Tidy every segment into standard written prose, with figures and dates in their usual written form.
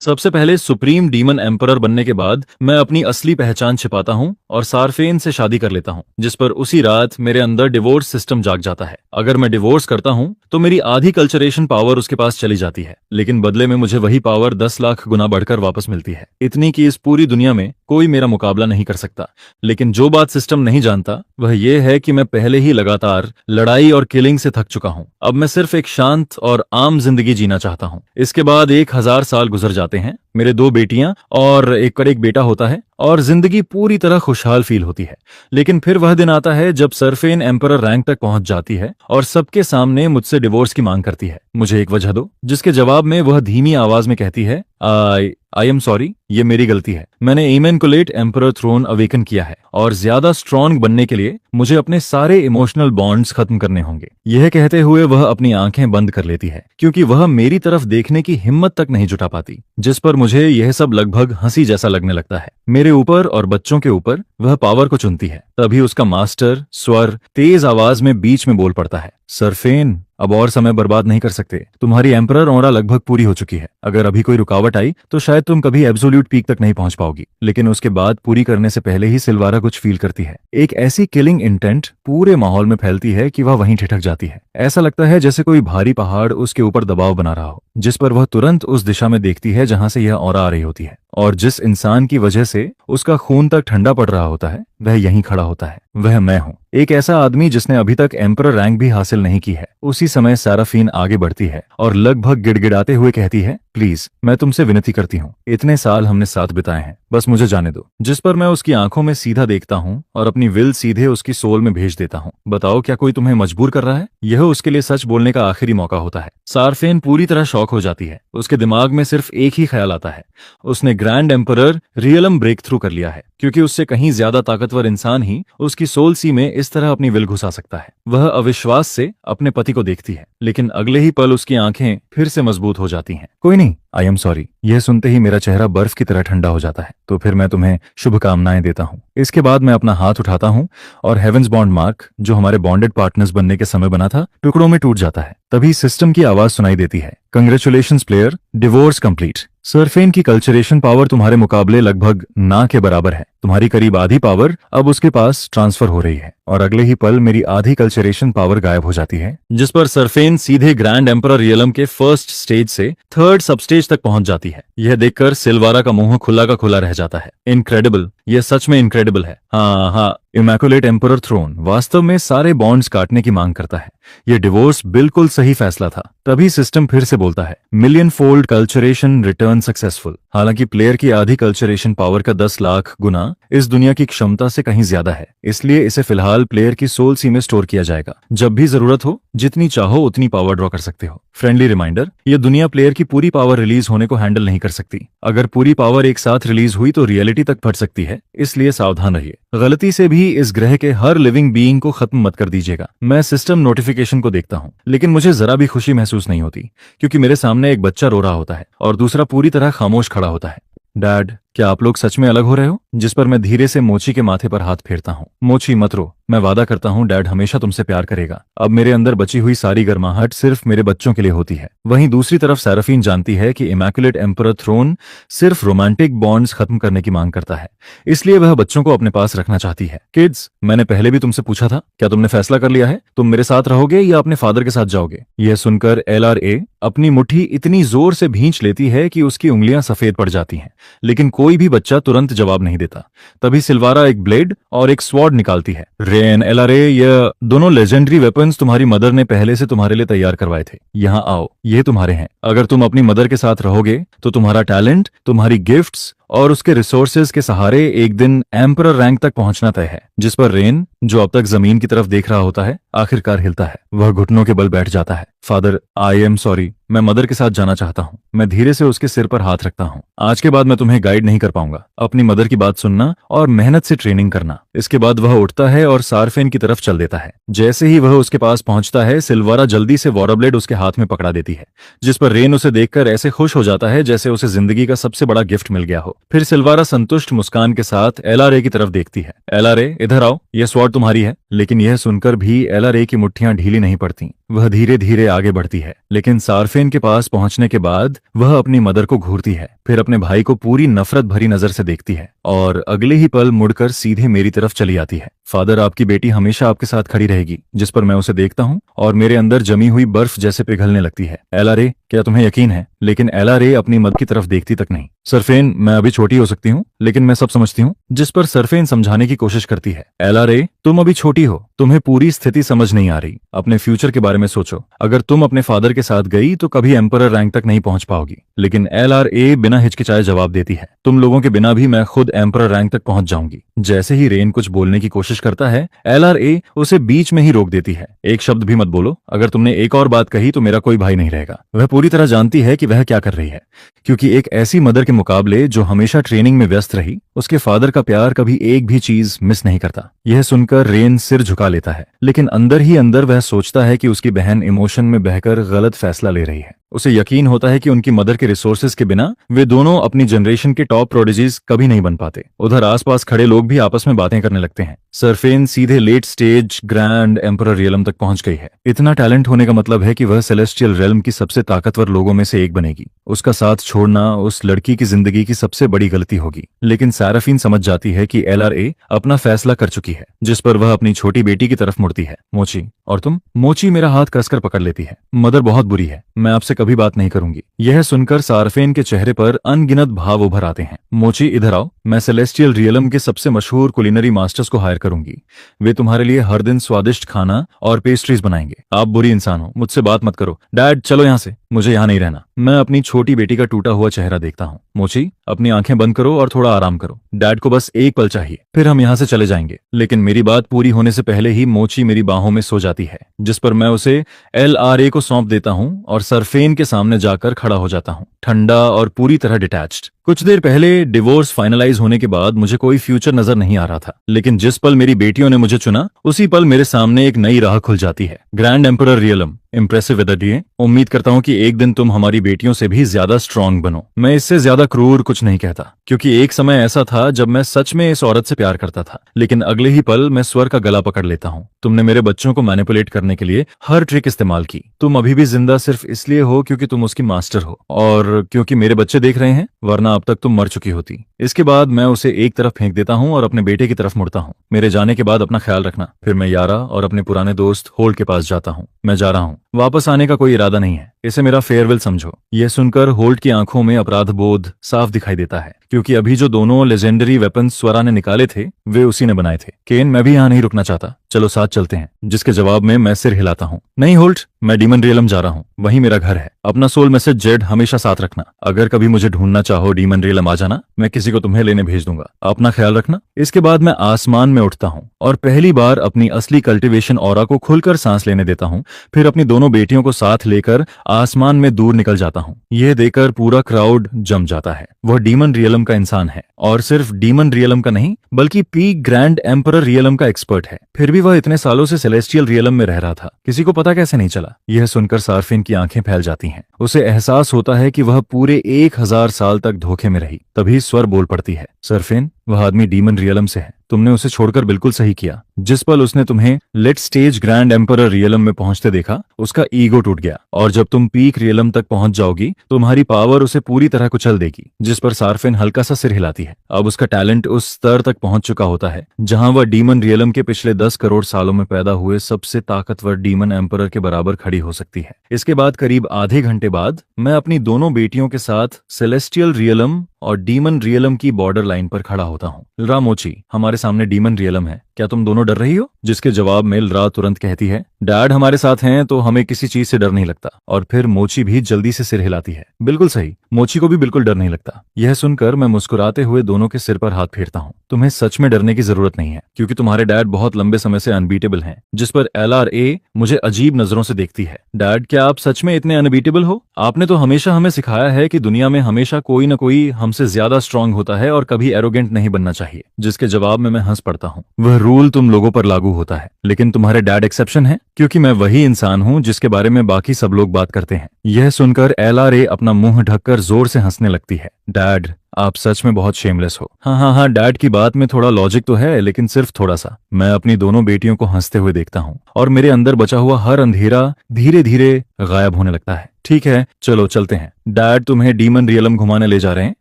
सबसे पहले supreme demon emperor बनने के बाद मैं अपनी असली पहचान छिपाता हूँ और सारफेन से शादी कर लेता हूँ, जिस पर उसी रात मेरे अंदर डिवोर्स सिस्टम जाग जाता है। अगर मैं डिवोर्स करता हूँ तो मेरी आधी कल्चरेशन पावर उसके पास चली जाती है, लेकिन बदले में मुझे वही पावर 10 लाख गुना बढ़कर वापस मिलती है। इतनी कि इस पूरी दुनिया में कोई मेरा मुकाबला नहीं कर सकता। लेकिन जो बात सिस्टम नहीं जानता वह यह है कि मैं पहले ही लगातार लड़ाई और किलिंग से थक चुका हूँ। अब मैं सिर्फ एक शांत और आम जिंदगी जीना चाहता हूँ। इसके बाद 1000 साल गुजर जाते हैं, मेरे 2 बेटियां और एक बेटा होता है और जिंदगी पूरी तरह खुशहाल फील होती है। लेकिन फिर वह दिन आता है जब सरफेन एम्परर रैंक तक पहुंच जाती है और सबके सामने मुझसे डिवोर्स की मांग करती है। मुझे एक वजह दो, जिसके जवाब में वह धीमी आवाज में कहती है, आई एम सॉरी, ये मेरी गलती है। मैंने इमैन्युलेट एम्परर थ्रोन अवेकन किया है और ज्यादा स्ट्रांग बनने के लिए मुझे अपने सारे इमोशनल बॉन्ड्स खत्म करने होंगे। यह कहते हुए वह अपनी आंखें बंद कर लेती है, क्योंकि वह मेरी तरफ देखने की हिम्मत तक नहीं जुटा पाती, जिस पर मुझे यह सब लगभग हंसी जैसा लगने लगता है। मेरे ऊपर और बच्चों के ऊपर वह पावर को चुनती है। तभी उसका मास्टर स्वर तेज आवाज में बीच में बोल पड़ता है, सरफेन, अब और समय बर्बाद नहीं कर सकते। तुम्हारी एम्परर ऑरा लगभग पूरी हो चुकी है। अगर अभी कोई रुकावट आई तो शायद तुम कभी एब्सोल्यूट पीक तक नहीं पहुंच पाओगी। लेकिन उसके बाद पूरी करने से पहले ही सिल्वारा कुछ फील करती है। एक ऐसी किलिंग इंटेंट पूरे माहौल में फैलती है कि वह वहीं ठिठक जाती है। ऐसा लगता है जैसे कोई भारी पहाड़ उसके ऊपर दबाव बना रहा हो, जिस पर वह तुरंत उस दिशा में देखती है जहां से यह ऑरा आ रही होती है। और जिस इंसान की वजह से उसका खून तक ठंडा पड़ रहा होता है वह यहीं खड़ा होता है। वह मैं हूँ, एक ऐसा आदमी जिसने अभी तक एम्परर रैंक भी हासिल नहीं की है। उसी समय साराफीन आगे बढ़ती है और लगभग गिड़गिड़ाते हुए कहती है, प्लीज, मैं तुमसे विनती करती हूँ, इतने साल हमने साथ बिताए हैं, बस मुझे जाने दो। जिस पर मैं उसकी आंखों में सीधा देखता हूँ और अपनी विल सीधे उसकी सोल में भेज देता हूँ। बताओ, क्या कोई तुम्हें मजबूर कर रहा है? यह उसके लिए सच बोलने का आखिरी मौका होता है। सारफेन पूरी तरह शॉक हो जाती है। उसके दिमाग में सिर्फ एक ही ख्याल आता है, उसने grand emperor realm break through कर लिया है, क्योंकि उससे कहीं ज्यादा ताकतवर इंसान ही उसकी सोल सी में इस तरह अपनी विल घुसा सकता है। वह अविश्वास से अपने पति को देखती है, लेकिन अगले ही पल उसकी आंखें फिर से मजबूत हो जाती हैं। कोई नहीं, आई एम सॉरी। यह सुनते ही मेरा चेहरा बर्फ की तरह ठंडा हो जाता है। तो फिर मैं तुम्हें शुभकामनाएं देता हूँ। इसके बाद मैं अपना हाथ उठाता हूँ और हेवेंस बॉन्ड मार्क, जो हमारे बॉन्डेड पार्टनर्स बनने के समय बना था, टुकड़ों में टूट जाता है। तभी सिस्टम की आवाज सुनाई देती है, congratulations player, divorce complete. Sherfane की कल्चरेशन पावर तुम्हारे मुकाबले लगभग ना के बराबर है। तुम्हारी करीब आधी पावर अब उसके पास ट्रांसफर हो रही है और अगले ही पल मेरी आधी कल्चरेशन पावर गायब हो जाती है, जिस पर सरफेन सीधे ग्रैंड एम्परर रियलम के फर्स्ट स्टेज से थर्ड सब स्टेज तक पहुंच जाती है। यह देखकर सिल्वारा का मुंह खुला का खुला रह जाता है। इनक्रेडिबल, यह सच में इनक्रेडिबल है। हाँ, इमैकुलेट एम्परर थ्रोन वास्तव में सारे बॉन्ड्स काटने की मांग करता है। यह डिवोर्स बिल्कुल सही फैसला था। तभी सिस्टम फिर से बोलता है, million fold culturation return successful. हालांकि प्लेयर की आधी कल्चरेशन पावर का 10 लाख गुना इस दुनिया की क्षमता से कहीं ज्यादा है, इसलिए इसे फिलहाल प्लेयर की सोल सी में स्टोर किया जाएगा। जब भी जरूरत हो, जितनी चाहो उतनी पावर ड्रॉ कर सकते हो। फ्रेंडली रिमाइंडर, यह दुनिया प्लेयर की पूरी पावर रिलीज होने को हैंडल नहीं कर सकती। अगर पूरी पावर एक साथ रिलीज हुई तो रियलिटी तक फट सकती है, इसलिए सावधान रहिए। गलती से भी इस ग्रह के हर लिविंग बीइंग को खत्म मत कर दीजिएगा। मैं सिस्टम नोटिफिकेशन को देखता हूँ, लेकिन मुझे जरा भी खुशी महसूस नहीं होती, क्योंकि मेरे सामने एक बच्चा रो रहा होता है और दूसरा पूरी तरह खामोश खड़ा होता है। डैड, क्या आप लोग सच में अलग हो रहे हो? जिस पर मैं धीरे से मोची के माथे पर हाथ फेरता हूँ। मोची, मत रो, मैं वादा करता हूँ डैड हमेशा तुमसे प्यार करेगा। अब मेरे अंदर बची हुई सारी गर्माहट सिर्फ मेरे बच्चों के लिए होती है। वहीं दूसरी तरफ सेराफीन जानती है कि इमैकुलेट एम्परर थ्रोन सिर्फ रोमांटिक बॉन्ड्स खत्म करने की मांग करता है, इसलिए वह बच्चों को अपने पास रखना चाहती है। किड्स, मैंने पहले भी तुमसे पूछा था, क्या तुमने फैसला कर लिया है? तुम मेरे साथ रहोगे या अपने फादर के साथ जाओगे? यह सुनकर LRA अपनी मुट्ठी इतनी जोर से भींच लेती है कि उसकी उंगलियां सफेद पड़ जाती हैं, लेकिन कोई भी बच्चा तुरंत जवाब नहीं देता। तभी सिल्वारा एक ब्लेड और एक स्वॉर्ड निकालती है। रेन, LRA, यह दोनों लेजेंडरी वेपन्स तुम्हारी मदर ने पहले से तुम्हारे लिए तैयार करवाए थे। यहाँ आओ, ये तुम्हारे हैं। अगर तुम अपनी मदर के साथ रहोगे तो तुम्हारा टैलेंट, तुम्हारी गिफ्ट्स और उसके रिसोर्सेज के सहारे एक दिन एम्परर रैंक तक पहुंचना तय है। जिस पर रेन, जो अब तक जमीन की तरफ देख रहा होता है, आखिरकार हिलता है। वह घुटनों के बल बैठ जाता है। फादर, आई एम सॉरी, मैं मदर के साथ जाना चाहता हूँ। मैं धीरे से उसके सिर पर हाथ रखता हूँ। आज के बाद मैं तुम्हें गाइड नहीं कर पाऊंगा। अपनी मदर की बात सुनना और मेहनत से ट्रेनिंग करना। इसके बाद वह उठता है और सारफेन की तरफ चल देता है। जैसे ही वह उसके पास पहुंचता है, सिल्वारा जल्दी से वॉरब्लेड उसके हाथ में पकड़ा देती है, जिस पर रेन उसे देखकर ऐसे खुश हो जाता है जैसे उसे जिंदगी का सबसे बड़ा गिफ्ट मिल गया हो। फिर सिल्वारा संतुष्ट मुस्कान के साथ LRA की तरफ देखती है। LRA, इधर आओ, यह स्वॉर्ड तुम्हारी है। लेकिन यह सुनकर भी एलआरए की मुट्ठियां ढीली नहीं पड़ती। वह धीरे धीरे आगे बढ़ती है, लेकिन सार्फेन के पास पहुंचने के बाद वह अपनी मदर को घूरती है, फिर अपने भाई को पूरी नफरत भरी नजर से देखती है और अगले ही पल मुड़कर सीधे मेरी तरफ चली आती है। फादर, आपकी बेटी हमेशा आपके साथ खड़ी रहेगी। जिस पर मैं उसे देखता हूँ और मेरे अंदर जमी हुई बर्फ जैसे पिघलने लगती है। एलआरए, क्या तुम्हें यकीन है? लेकिन एलआरए अपनी मदर की तरफ देखती तक नहीं। सरफेन, मैं अभी छोटी हो सकती हूँ, लेकिन मैं सब समझती हूँ। जिस पर सरफेन समझाने की कोशिश करती है। एलआरए, तुम अभी छोटी हो, तुम्हें पूरी स्थिति समझ नहीं आ रही। अपने फ्यूचर के बारे में सोचो। अगर तुम अपने फादर के साथ गई तो कभी एम्परर रैंक तक नहीं पहुंच पाओगी। लेकिन एलआरए बिना हिचकिचाए जवाब देती है, तुम लोगों के बिना भी मैं खुद एम्परर रैंक तक पहुंच जाऊंगी। जैसे ही रेन कुछ बोलने की कोशिश करता है, एलआरए उसे बीच में ही रोक देती है। एक शब्द भी मत बोलो। अगर तुमने एक और बात कही तो मेरा कोई भाई नहीं रहेगा। वह पूरी तरह जानती है कि वह क्या कर रही है, क्योंकि एक ऐसी मदर के मुकाबले जो हमेशा ट्रेनिंग में व्यस्त रही, उसके फादर का प्यार कभी एक भी चीज मिस नहीं करता। यह सुनकर रेन सिर झुका लेता है, लेकिन अंदर ही अंदर वह सोचता है कि उसकी बहन इमोशन में बहकर गलत फैसला ले रही है। उसे यकीन होता है कि उनकी मदर के रिसोर्सेज के बिना वे दोनों अपनी जनरेशन के टॉप प्रोडिजीज कभी नहीं बन पाते। उधर आसपास खड़े लोग भी आपस में बातें करने लगते हैं। सरफेन सीधे late stage grand emperor realm तक पहुंच गई है। इतना टैलेंट होने का मतलब है कि वह सेलेस्टियल रेलम की सबसे ताकतवर लोगों में से एक बनेगी। उसका साथ छोड़ना उस लड़की की जिंदगी की सबसे बड़ी गलती होगी। लेकिन साराफीन समझ जाती है कि एलआरए अपना फैसला कर चुकी है, जिस पर वह अपनी छोटी बेटी की तरफ मुड़ती है। मोची, और तुम? मोची मेरा हाथ कसकर पकड़ लेती है। मदर बहुत बुरी है, मैं आपसे कभी बात नहीं करूंगी। यह सुनकर सार्फेन के चेहरे पर अनगिनत भाव उभर आते हैं। मोची, इधर आओ। मैं सेलेस्टियल रियलम के सबसे मशहूर कुलिनरी मास्टर्स को हायर करूंगी। वे तुम्हारे लिए हर दिन स्वादिष्ट खाना और पेस्ट्रीज बनाएंगे। आप बुरी इंसान हो, मुझसे बात मत करो। डैड, चलो यहाँ से, मुझे यहाँ नहीं रहना। मैं अपनी छोटी बेटी का टूटा हुआ चेहरा देखता हूँ। मोची, अपनी आंखें बंद करो और थोड़ा आराम करो। डैड को बस एक पल चाहिए, फिर हम यहाँ से चले जाएंगे। लेकिन मेरी बात पूरी होने से पहले ही मोची मेरी बाहों में सो जाती है, जिस पर मैं उसे एलआरए को सौंप देता हूँ और सरफेन के सामने जाकर खड़ा हो जाता हूँ, ठंडा और पूरी तरह डिटैच्ड। कुछ देर पहले डिवोर्स फाइनलाइज होने के बाद मुझे कोई फ्यूचर नजर नहीं आ रहा था, लेकिन जिस पल मेरी बेटियों ने मुझे चुना, उसी पल मेरे सामने एक नई राह खुल जाती है। ग्रैंड एम्परर रियलम, इम्प्रेसिव विदडिए। उम्मीद करता हूँ कि एक दिन तुम हमारी बेटियों से भी ज्यादा स्ट्रांग बनो। मैं इससे ज्यादा क्रूर कुछ नहीं कहता, क्योंकि एक समय ऐसा था जब मैं सच में इस औरत से प्यार करता था, लेकिन अगले ही पल मैं स्वर का गला पकड़ लेता हूँ। तुमने मेरे बच्चों को मैनिपुलेट करने के लिए हर ट्रिक इस्तेमाल की। तुम अभी भी जिंदा सिर्फ इसलिए हो क्योंकि तुम उसकी मास्टर हो, और क्योंकि मेरे बच्चे देख रहे हैं, वरना अब तक तुम मर चुकी होती। इसके बाद मैं उसे एक तरफ फेंक देता हूँ और अपने बेटे की तरफ मुड़ता हूँ। मेरे जाने के बाद अपना ख्याल रखना। फिर मैं यारा और अपने पुराने दोस्त होल्ड के पास जाता हूँ। मैं जा रहा हूँ, वापस आने का कोई इरादा नहीं है। इसे मेरा फेयरवेल समझो। यह सुनकर होल्ट की आंखों में अपराध बोध साफ दिखाई देता है, क्योंकि अभी जो दोनों लेजेंडरी वेपन्स स्वरा ने निकाले थे, वे उसी ने बनाए थे। केन, मैं भी यहाँ नहीं रुकना चाहता, चलो साथ चलते हैं। जिसके जवाब में मैं सिर हिलाता हूँ। नहीं होल्ट, मैं डीमन रियलम जा रहा हूँ, वही मेरा घर है। अपना सोल मैसेज जेड हमेशा साथ रखना। अगर कभी मुझे ढूंढना चाहो डीमन रियलम आ जाना, मैं किसी को तुम्हें लेने भेज दूंगा। अपना ख्याल रखना। इसके बाद मैं आसमान में उठता हूँ और पहली बार अपनी असली कल्टिवेशन ऑरा को खुलकर सांस लेने देता हूँ। फिर अपनी दोनों बेटियों को साथ लेकर आसमान में दूर निकल जाता हूँ। यह देखकर पूरा क्राउड जम जाता है। वह डीमन रियलम का इंसान है, और सिर्फ डीमन रियलम का नहीं, बल्कि पीक ग्रैंड एम्परर रियलम का एक्सपर्ट है। फिर भी वह इतने सालों से सेलेस्टियल रियलम में रह रहा था, किसी को पता कैसे नहीं चला। यह सुनकर सार्फिन की आंखें फैल जाती हैं। उसे एहसास होता है कि वह पूरे 1000 साल तक धोखे में रही। तभी स्वर बोल पड़ती है। सरफिन, वह आदमी डीमन रियलम से है। तुमने उसे छोड़कर बिल्कुल सही किया। जिस पल उसने तुम्हें late stage grand emperor realm में पहुंचते देखा, उसका ईगो टूट गया, और जब तुम पीक रियलम तक पहुंच जाओगी, तुम्हारी पावर उसे पूरी तरह कुचल देगी। जिस पर सार्फिन हल्का सा सिर हिलाती है। अब उसका टैलेंट उस स्तर तक पहुंच चुका होता है जहां वह डीमन रियलम के पिछले 10 करोड़ सालों में पैदा हुए सबसे ताकतवर डीमन एम्परर के बराबर खड़ी हो सकती है। इसके बाद करीब आधे घंटे बाद मैं अपनी दोनों बेटियों के साथ सेलेस्टियल रियलम और डीमन रियलम की बॉर्डर लाइन पर खड़ा होता हूँ। लरा, मोची, हमारे सामने डीमन रियलम है, क्या तुम दोनों डर रही हो? जिसके जवाब में लरा तुरंत कहती है, डैड हमारे साथ हैं तो हमें किसी चीज से डर नहीं लगता। और फिर मोची भी जल्दी से सिर हिलाती है। बिल्कुल सही, मोची को भी बिल्कुल डर नहीं लगता। यह सुनकर मैं मुस्कुराते हुए दोनों के सिर पर हाथ फेरता हूँ। तुम्हें सच में डरने की जरूरत नहीं है, क्योंकि तुम्हारे डैड बहुत लंबे समय से अनबीटेबल हैं। जिस पर एलआरए मुझे अजीब नजरों से देखती है। डैड, क्या आप सच में इतने अनबीटेबल हो? आपने तो हमेशा हमें सिखाया है कि दुनिया में हमेशा कोई न कोई हमसे ज्यादा स्ट्रांग होता है और कभी एरोगेंट नहीं बनना चाहिए। जिसके जवाब में मैं हंस पड़ता हूँ। वह रूल तुम लोगों पर लागू होता है, लेकिन तुम्हारे डैड एक्सेप्शन है, क्योंकि मैं वही इंसान हूँ जिसके बारे में बाकी सब लोग बात करते हैं। यह सुनकर एलआरए अपना मुंह ढककर जोर से हंसने लगती है। डैड, आप सच में बहुत शेमलेस हो। हाँ हाँ हाँ, डैड की बात में थोड़ा लॉजिक तो है, लेकिन सिर्फ थोड़ा सा। मैं अपनी दोनों बेटियों को हंसते हुए देखता हूँ और मेरे अंदर बचा हुआ हर अंधेरा धीरे धीरे गायब होने लगता है। ठीक है, चलो चलते हैं। डैड तुम्हें डीमन रियलम घुमाने ले जा रहे हैं,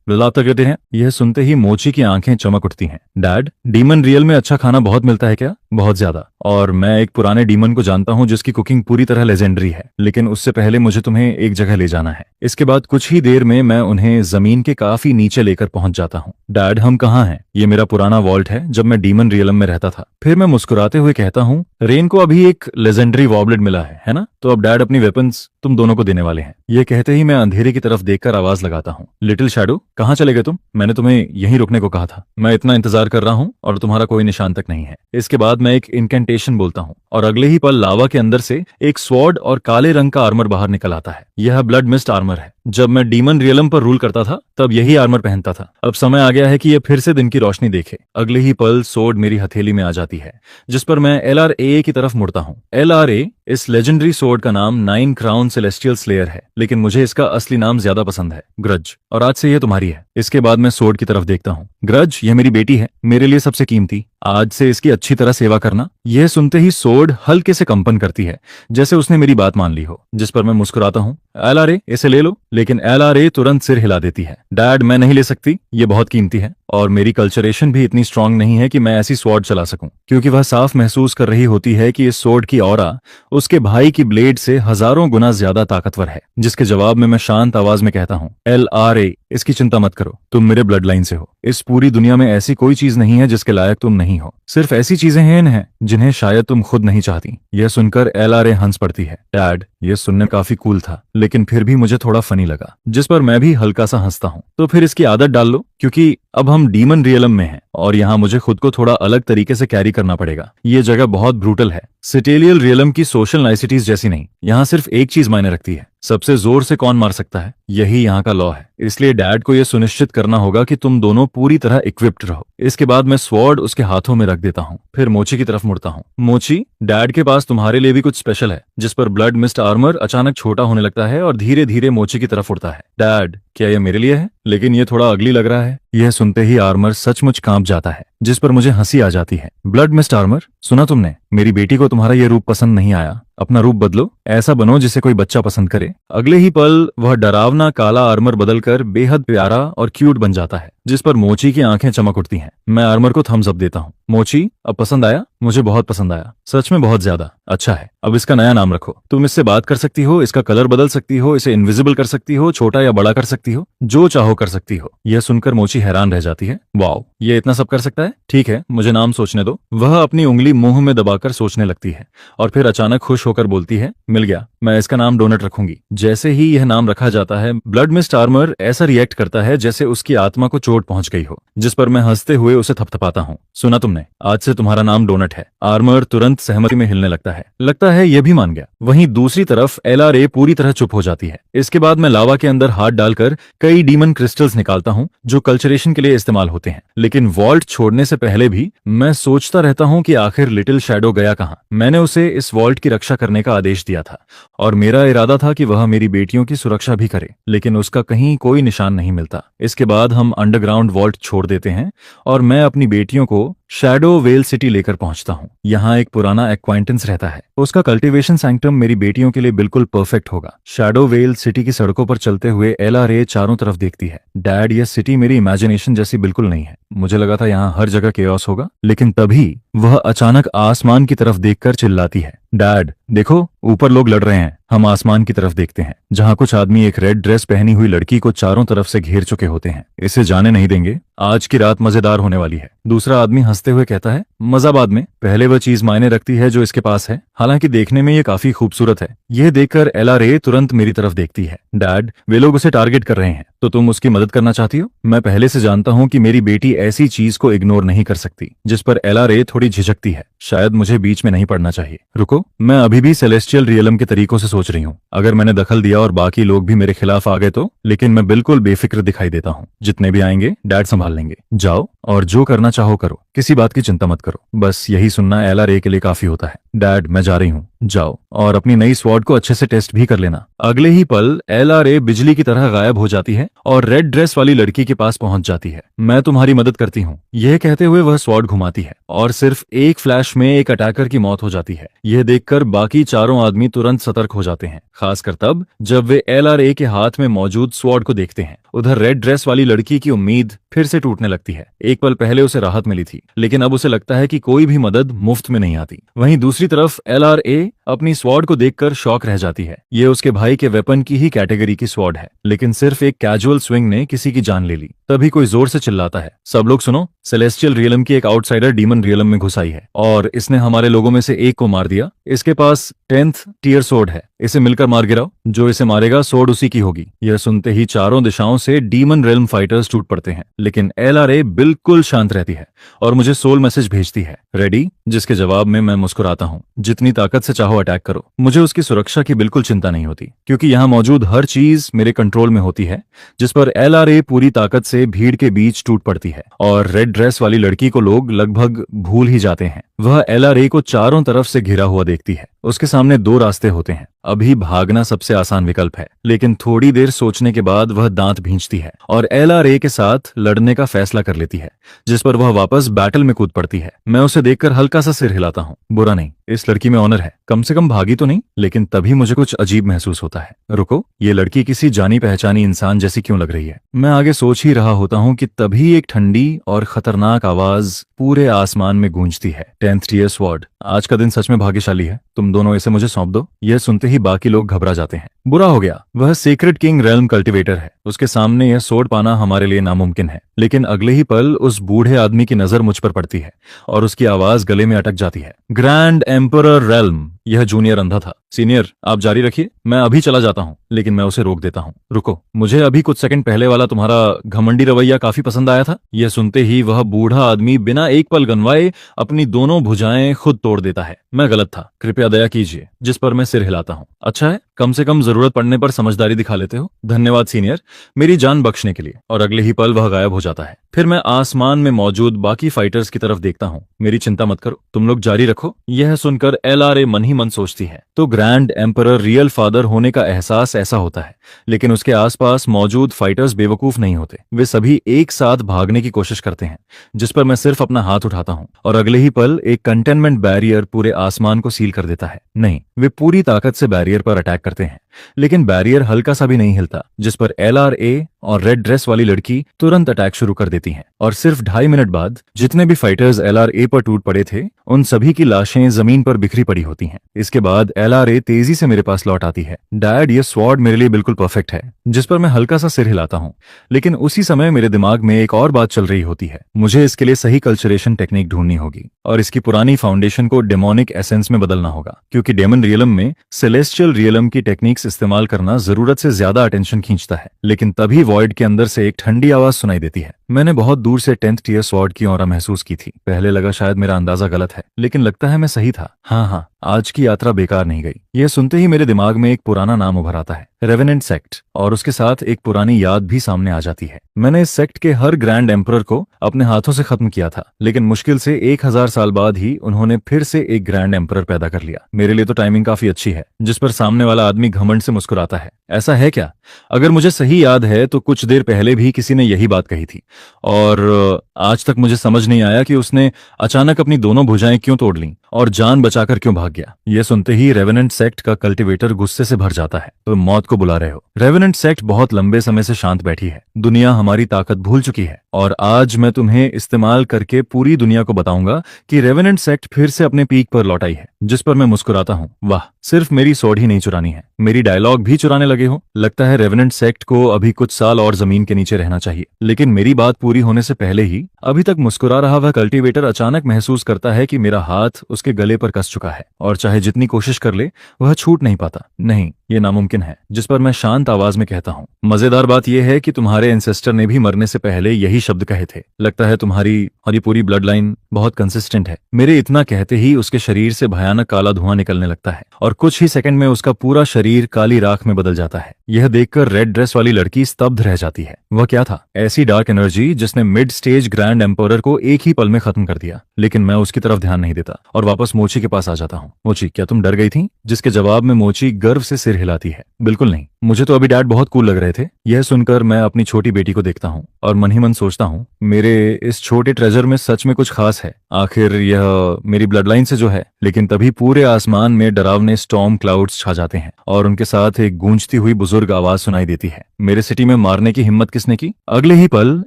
ललाता कहते हैं। यह सुनते ही मोची की आंखें चमक उठती हैं। डैड, डीमन रियल में अच्छा खाना बहुत मिलता है क्या? बहुत ज्यादा। और मैं एक पुराने डीमन को जानता हूँ जिसकी कुकिंग पूरी तरह लेजेंडरी है, लेकिन उससे पहले मुझे तुम्हें एक जगह ले जाना है। इसके बाद कुछ ही देर में मैं उन्हें जमीन के काफी नीचे लेकर पहुंच जाता हूँ। डैड, हम कहाँ हैं? ये मेरा पुराना वॉल्ट है जब मैं डीमन रियलम में रहता था। फिर मैं मुस्कुराते हुए कहता हूँ, रेन को अभी एक लेजेंडरी वॉबलेट मिला है ना? तो अब डैड अपनी वेपन्स तुम दोनों को देने वाले हैं। ये कहते ही मैं अंधेरे की तरफ देखकर आवाज लगाता हूँ, लिटिल शैडो, कहाँ चले गए तुम? मैंने तुम्हें यहीं रुकने को कहा था। मैं इतना इंतजार कर रहा हूँ और तुम्हारा कोई निशान तक नहीं है। इसके बाद मैं एक इनकेंटेशन बोलता हूँ और अगले ही पल लावा के अंदर से एक स्वॉर्ड और काले रंग का आर्मर बाहर निकल आता है। यह ब्लड मिस्ट आर्मर है। जब मैं डीमन रियलम पर रूल करता था तब यही आर्मर पहनता था। अब समय आ गया है कि यह फिर से दिन की रोशनी देखे। अगले ही पल सोर्ड मेरी हथेली में आ जाती है, जिस पर मैं LRA की तरफ मुड़ता हूँ। LRA, इस लेजेंडरी सोर्ड का नाम 9 क्राउन सेलेस्टियल स्लेयर है, लेकिन मुझे इसका असली नाम ज्यादा पसंद है, ग्रज। और आज से यह तुम्हारी है। इसके बाद मैं सोर्ड की तरफ देखता हूँ। ग्रज, यह मेरी बेटी है, मेरे लिए सबसे कीमती। आज से इसकी अच्छी तरह सेवा करना। यह सुनते ही सोर्ड हल्के से कंपन करती है, जैसे उसने मेरी बात मान ली हो, जिस पर मैं मुस्कुराता हूँ। LRA, इसे ले लो। लेकिन LRA तुरंत सिर हिला देती है। डैड, मैं नहीं ले सकती, ये बहुत कीमती है और मेरी कल्चरेशन भी इतनी स्ट्रांग नहीं है कि मैं ऐसी स्वॉर्ड चला सकूं। क्योंकि वह साफ महसूस कर रही होती है कि इस स्वॉर्ड की ऑरा उसके भाई की ब्लेड से हजारों गुना ज्यादा ताकतवर है। जिसके जवाब में मैं शांत आवाज में कहता हूँ, LRA, इसकी चिंता मत करो, तुम मेरे ब्लड लाइन से हो। इस पूरी दुनिया में ऐसी कोई चीज नहीं है जिसके लायक तुम नहीं हो। सिर्फ ऐसी चीजें हैं जिन्हें शायद तुम खुद नहीं चाहती। यह सुनकर LRA हंस पड़ती है। डैड, यह सुनने काफी कूल था, लेकिन फिर भी मुझे थोड़ा फनी लगा, जिस पर मैं भी हल्का सा हंसता हूँ। तो फिर इसकी आदत डाल लो, क्योंकि अब हम डीमन रियलम में हैं और यहाँ मुझे खुद को थोड़ा अलग तरीके से कैरी करना पड़ेगा। ये जगह बहुत ब्रूटल है, सिटेलियल रियलम की सोशल नाइसिटीज जैसी नहीं। यहाँ सिर्फ एक चीज मायने रखती है, सबसे जोर से कौन मार सकता है। यही यहाँ का लॉ है। इसलिए डैड को यह सुनिश्चित करना होगा कि तुम दोनों पूरी तरह इक्विप्ड रहो। इसके बाद मैं स्वॉर्ड उसके हाथों में रख देता हूँ। फिर मोची की तरफ मुड़ता हूँ। मोची, डैड के पास तुम्हारे लिए भी कुछ स्पेशल है। जिस पर ब्लड मिस्ट आर्मर अचानक छोटा होने लगता है और धीरे धीरे मोची की तरफ उड़ता है। डैड, क्या यह मेरे लिए है? लेकिन यह थोड़ा अगली लग रहा है। यह सुनते ही आर्मर सचमुच कांप जाता है, जिस पर मुझे हंसी आ जाती है। ब्लड मिस्ट आर्मर, सुना तुमने? मेरी बेटी को तुम्हारा यह रूप पसंद नहीं आया। अपना रूप बदलो, ऐसा बनो जिसे कोई बच्चा पसंद करे। अगले ही पल वह डरावना काला आर्मर बदलकर बेहद प्यारा और क्यूट बन जाता है, जिस पर मोची की आंखें चमक उठती हैं। मैं आर्मर को थम्स अप देता हूँ। मोची, अब पसंद आया? मुझे बहुत पसंद आया, सच में बहुत ज्यादा। अच्छा है, अब इसका नया नाम रखो। तुम इससे बात कर सकती हो, इसका कलर बदल सकती हो, इसे इनविजिबल कर सकती हो, छोटा या बड़ा कर सकती हो, जो चाहो कर सकती हो। यह सुनकर मोची हैरान रह जाती है। वाओ, ये इतना सब कर सकता है? ठीक है, मुझे नाम सोचने दो। वह अपनी उंगली मुंह में दबाकर सोचने लगती है और फिर अचानक खुश होकर बोलती है, मिल गया, मैं इसका नाम डोनट रखूंगी। जैसे ही यह नाम रखा जाता है, ब्लड मिस्ट आर्मर ऐसा रिएक्ट करता है जैसे उसकी आत्मा को चोट पहुंच गई हो, जिस पर मैं हंसते हुए उसे थपथपाता हूँ। सुना तुमने, आज से तुम्हारा नाम डोनट है। आर्मर तुरंत सहमति में हिलने लगता है यह भी मान गया। वहीं दूसरी तरफ LRA पूरी तरह चुप हो जाती है। इसके बाद मैं लावा के अंदर हाथ डालकर कई डीमन क्रिस्टल्स निकालता हूँ जो कल्चरेशन के लिए इस्तेमाल होते हैं। लेकिन वॉल्ट छोड़ने से पहले भी मैं सोचता रहता हूँ कि आखिर लिटिल शैडो गया कहाँ। मैंने उसे इस वॉल्ट की रक्षा करने का आदेश दिया था और मेरा इरादा था कि वह मेरी बेटियों की सुरक्षा भी करे, लेकिन उसका कहीं कोई निशान नहीं मिलता। इसके बाद हम अंडरग्राउंड वॉल्ट छोड़ देते हैं और मैं अपनी बेटियों को शैडो वेल सिटी लेकर पहुंचता हूं। यहाँ एक पुराना एक्वाइंटेंस रहता है। उसका कल्टीवेशन सैंक्टम मेरी बेटियों के लिए बिल्कुल परफेक्ट होगा। शैडो वेल सिटी की सड़कों पर चलते हुए LRA चारों तरफ देखती है। डैड, यह सिटी मेरी इमेजिनेशन जैसी बिल्कुल नहीं है। मुझे लगा था यहाँ हर जगह केओस होगा, लेकिन तभी वह अचानक आसमान की तरफ देखकर चिल्लाती है, डैड देखो, ऊपर लोग लड़ रहे हैं। हम आसमान की तरफ देखते हैं, जहाँ कुछ आदमी एक रेड ड्रेस पहनी हुई लड़की को चारों तरफ से घेर चुके होते हैं। इसे जाने नहीं देंगे, आज की रात मजेदार होने वाली है। दूसरा आदमी हंसते हुए कहता है, मजा बाद में, पहले वह चीज मायने रखती है जो इसके पास है। हालांकि देखने में ये काफी खूबसूरत है। यह देखकर LRA तुरंत मेरी तरफ देखती है। डैड, वे लोग उसे टारगेट कर रहे हैं, तो तुम उसकी मदद करना चाहती हो? मैं पहले से जानता हूँ कि मेरी बेटी ऐसी चीज को इग्नोर नहीं कर सकती। जिस पर LRA थोड़ी झिझकती है। शायद मुझे बीच में नहीं पड़ना चाहिए। रुको, मैं अभी भी सेलेस्टियल रियलम के तरीकों से सोच रही हूँ। अगर मैंने दखल दिया और बाकी लोग भी मेरे खिलाफ आ गए तो? लेकिन मैं बिल्कुल बेफिक्र दिखाई देता हूँ। जितने भी आएंगे डैड संभाल लेंगे। जाओ और जो करना चाहो करो। किसी बात की चिंता मत करो, बस यही सुनना LRA के लिए काफी होता है। डैड मैं जा रही हूँ, जाओ और अपनी नई स्वॉर्ड को अच्छे से टेस्ट भी कर लेना। अगले ही पल LRA बिजली की तरह गायब हो जाती है और रेड ड्रेस वाली लड़की के पास पहुंच जाती है। मैं तुम्हारी मदद करती हूँ, यह कहते हुए वह स्वॉर्ड घुमाती है और सिर्फ एक फ्लैश में एक अटैकर की मौत हो जाती है। यह देखकर बाकी चारों आदमी तुरंत सतर्क हो जाते हैं, खासकर तब जब वे LRA के हाथ में मौजूद स्वॉर्ड को देखते हैं। उधर रेड ड्रेस वाली लड़की की उम्मीद फिर से टूटने लगती है। एक पल पहले उसे राहत मिली थी, लेकिन अब उसे लगता है कि कोई भी मदद मुफ्त में नहीं आती। वहीं दूसरी तरफ LRA अपनी स्वॉर्ड को देखकर शॉक रह जाती है। ये उसके भाई के वेपन की ही कैटेगरी की स्वॉर्ड है, लेकिन सिर्फ एक कैजुअल स्विंग ने किसी की जान ले ली। तभी कोई जोर से चिल्लाता है, सब लोग सुनो, सेलेस्टियल रियलम की एक आउटसाइडर डीमन रियलम में घुस आई है और इसने हमारे लोगों में से एक को मार दिया। इसके पास 10th टियर सोर्ड है, इसे मिलकर मार गिराओ, जो इसे मारेगा सोर्ड उसी की होगी। यह सुनते ही चारों दिशाओं से डीमन रेल्म फाइटर्स टूट पड़ते हैं, लेकिन LRA बिल्कुल शांत रहती है और मुझे सोल मैसेज भेजती है, रेडी, जिसके जवाब में मैं मुस्कुराता हूँ। जितनी ताकत से चाहो अटैक करो, मुझे उसकी सुरक्षा की बिल्कुल चिंता नहीं होती, क्योंकि यहाँ मौजूद हर चीज मेरे कंट्रोल में होती है। जिस पर LRA पूरी ताकत से भीड़ के बीच टूट पड़ती है और रेड ड्रेस वाली लड़की को लोग लगभग भूल ही जाते हैं। वह LRA को चारों तरफ से घिरा हुआ देखती है। उसके सामने दो रास्ते होते हैं, अभी भागना सबसे आसान विकल्प है, लेकिन थोड़ी देर सोचने के बाद वह दांत भींचती है और LRA के साथ लड़ने का फैसला कर लेती है, जिस पर वह वापस बैटल में कूद पड़ती है। मैं उसे देखकर हल्का सा सिर हिलाता हूँ, बुरा नहीं, इस लड़की में ऑनर है, कम से कम भागी तो नहीं। लेकिन तभी मुझे कुछ अजीब महसूस होता है, रुको, ये लड़की किसी जानी पहचानी इंसान जैसी क्यों लग रही है। मैं आगे सोच ही रहा होता हूँ कि तभी एक ठंडी और खतरनाक आवाज पूरे आसमान में गूंजती है, 10th टियर स्वॉर्ड, आज का दिन सच में भाग्यशाली है, तुम दोनों इसे मुझे सौंप दो। यह सुनते ही बाकी लोग घबरा जाते हैं, बुरा हो गया, वह सीक्रेट किंग रेल्म कल्टिवेटर है, उसके सामने यह सोर्ड पाना हमारे लिए नामुमकिन है। लेकिन अगले ही पल उस बूढ़े आदमी की नजर मुझ पर पड़ती है और उसकी आवाज गले में अटक जाती है, ग्रैंड एम्परर रेल्म। यह जूनियर अंधा था, सीनियर आप जारी रखिए, मैं अभी चला जाता हूँ। लेकिन मैं उसे रोक देता हूँ, रुको, मुझे अभी कुछ सेकंड पहले वाला तुम्हारा घमंडी रवैया काफी पसंद आया था। यह सुनते ही वह बूढ़ा आदमी बिना एक पल गनवाए अपनी दोनों भुजाएं खुद तोड़ देता है। मैं गलत था, कृपया दया कीजिए, जिस पर मैं सिर हिलाता हूँ। अच्छा है, कम से कम जरूरत पड़ने पर समझदारी दिखा लेते हो, धन्यवाद सीनियर, मेरी जान बख्शने के लिए। और अगले ही पल वह गायब हो जाता है। फिर मैं आसमान में मौजूद बाकी फाइटर्स की तरफ देखता हूँ, मेरी चिंता मत करो, तुम लोग जारी रखो। यह सुनकर LRA मन ही मन सोचती है, तो ग्रैंड एम्परर रियल फादर होने का एहसास ऐसा होता है, लेकिन उसके आसपास मौजूद फाइटर्स बेवकूफ नहीं होते, वे सभी एक साथ भागने की कोशिश करते हैं। जिस पर मैं सिर्फ अपना हाथ उठाता हूँ और अगले ही पल एक कंटेनमेंट बैरियर पूरे आसमान को सील कर देता है। नहीं, वे पूरी ताकत से बैरियर पर अटैक करते हैं, लेकिन बैरियर हल्का सा भी नहीं हिलता, जिस पर LRA और रेड ड्रेस वाली लड़की तुरंत अटैक शुरू कर देती हैं। और सिर्फ 2.5 मिनट बाद जितने भी फाइटर्स LRA पर टूट पड़े थे, उन सभी की लाशें जमीन पर बिखरी पड़ी होती हैं। इसके बाद LRA तेजी से मेरे पास लौट आती है, डैड ये स्वॉर्ड मेरे लिए बिल्कुल परफेक्ट है, जिस पर मैं हल्का सा सिर हिलाता हूँ। लेकिन उसी समय मेरे दिमाग में एक और बात चल रही होती है, मुझे इसके लिए सही कल्चरेशन टेक्निक ढूंढनी होगी और इसकी पुरानी फाउंडेशन को डेमोनिक एसेंस में बदलना होगा, क्योंकि डेमन रियलम में सेलेस्टियल रियलम की टेक्निक्स इस्तेमाल करना जरूरत से ज्यादा अटेंशन खींचता है। लेकिन तभी वॉइड के अंदर से एक ठंडी आवाज सुनाई देती है। मैंने बहुत दूर से 10th टियर स्वॉर्ड की ऑरा महसूस की थी। पहले लगा शायद मेरा अंदाजा गलत है, लेकिन लगता है मैं सही था। हाँ, आज की यात्रा बेकार नहीं गई। यह सुनते ही मेरे दिमाग में एक पुराना नाम उभर आता है, रेवेनेंट सेक्ट, और उसके साथ एक पुरानी याद भी सामने आ जाती है। मैंने इस सेक्ट के हर ग्रैंड एम्परर को अपने हाथों से खत्म किया था, लेकिन मुश्किल से 1000 साल बाद ही उन्होंने फिर से एक ग्रैंड एम्परर पैदा कर लिया। मेरे लिए तो टाइमिंग काफी अच्छी है। जिस पर सामने वाला आदमी घमंड से मुस्कुराता है, ऐसा है क्या? अगर मुझे सही याद है तो कुछ देर पहले भी किसी ने यही बात कही थी, और आज तक मुझे समझ नहीं आया कि उसने अचानक अपनी दोनों भुजाएं क्यों तोड़ लीं और जान बचाकर क्यों भाग गया। यह सुनते ही रेवेनेंट सेक्ट का कल्टीवेटर गुस्से से भर जाता है, तो मौत को बुला रहे हो। रेवेनेंट सेक्ट बहुत लंबे समय से शांत बैठी है, दुनिया हमारी ताकत भूल चुकी है, और आज मैं तुम्हें इस्तेमाल करके पूरी दुनिया को बताऊंगा कि रेवेनेंट सेक्ट फिर से अपने पीक पर लौट आई है। जिस पर मैं मुस्कुराता हूँ, वाह, सिर्फ मेरी सोड ही नहीं चुरानी है, मेरी डायलॉग भी चुराने लगे हो। लगता है रेवेनेंट सेक्ट को अभी कुछ साल और जमीन के नीचे रहना चाहिए। लेकिन मेरी बात पूरी होने से पहले ही अभी तक मुस्कुरा रहा वह कल्टीवेटर अचानक महसूस करता है कि मेरा हाथ उसके गले पर कस चुका है, और चाहे जितनी कोशिश कर ले वह छूट नहीं पाता। नहीं, ये नामुमकिन है। जिस पर मैं शांत आवाज में कहता हूँ, मजेदार बात यह है कि तुम्हारे एंसेस्टर ने भी मरने से पहले यही शब्द कहे थे। लगता है तुम्हारी पूरी ब्लड लाइन बहुत कंसिस्टेंट है। मेरे इतना कहते ही उसके शरीर से भयानक काला धुआं निकलने लगता है और कुछ ही सेकंड में उसका पूरा शरीर काली राख में बदल जाता है। यह देखकर रेड ड्रेस वाली लड़की स्तब्ध रह जाती है। वह क्या था? ऐसी डार्क एनर्जी जिसने मिड स्टेज ग्रैंड एम्परर को एक ही पल में खत्म कर दिया। लेकिन मैं उसकी तरफ ध्यान नहीं देता और वापस मोची के पास आ जाता हूँ। मोची, क्या तुम डर गई थी? जिसके जवाब में मोची गर्व से सिर हिलाती है, बिल्कुल नहीं, मुझे तो अभी डैड बहुत कूल लग रहे थे। यह सुनकर मैं अपनी छोटी बेटी को देखता हूँ और मन ही मन सोचता हूँ, मेरे इस छोटे ट्रेजर में सच में कुछ खास है। आखिर यह मेरी ब्लड लाइन से जो है। लेकिन तभी पूरे आसमान में डरावने स्टॉर्म क्लाउड्स छा जाते हैं और उनके साथ एक गूंजती हुई बुजुर्ग आवाज सुनाई देती है। मेरे सिटी में मारने की हिम्मत किसने की? अगले ही पल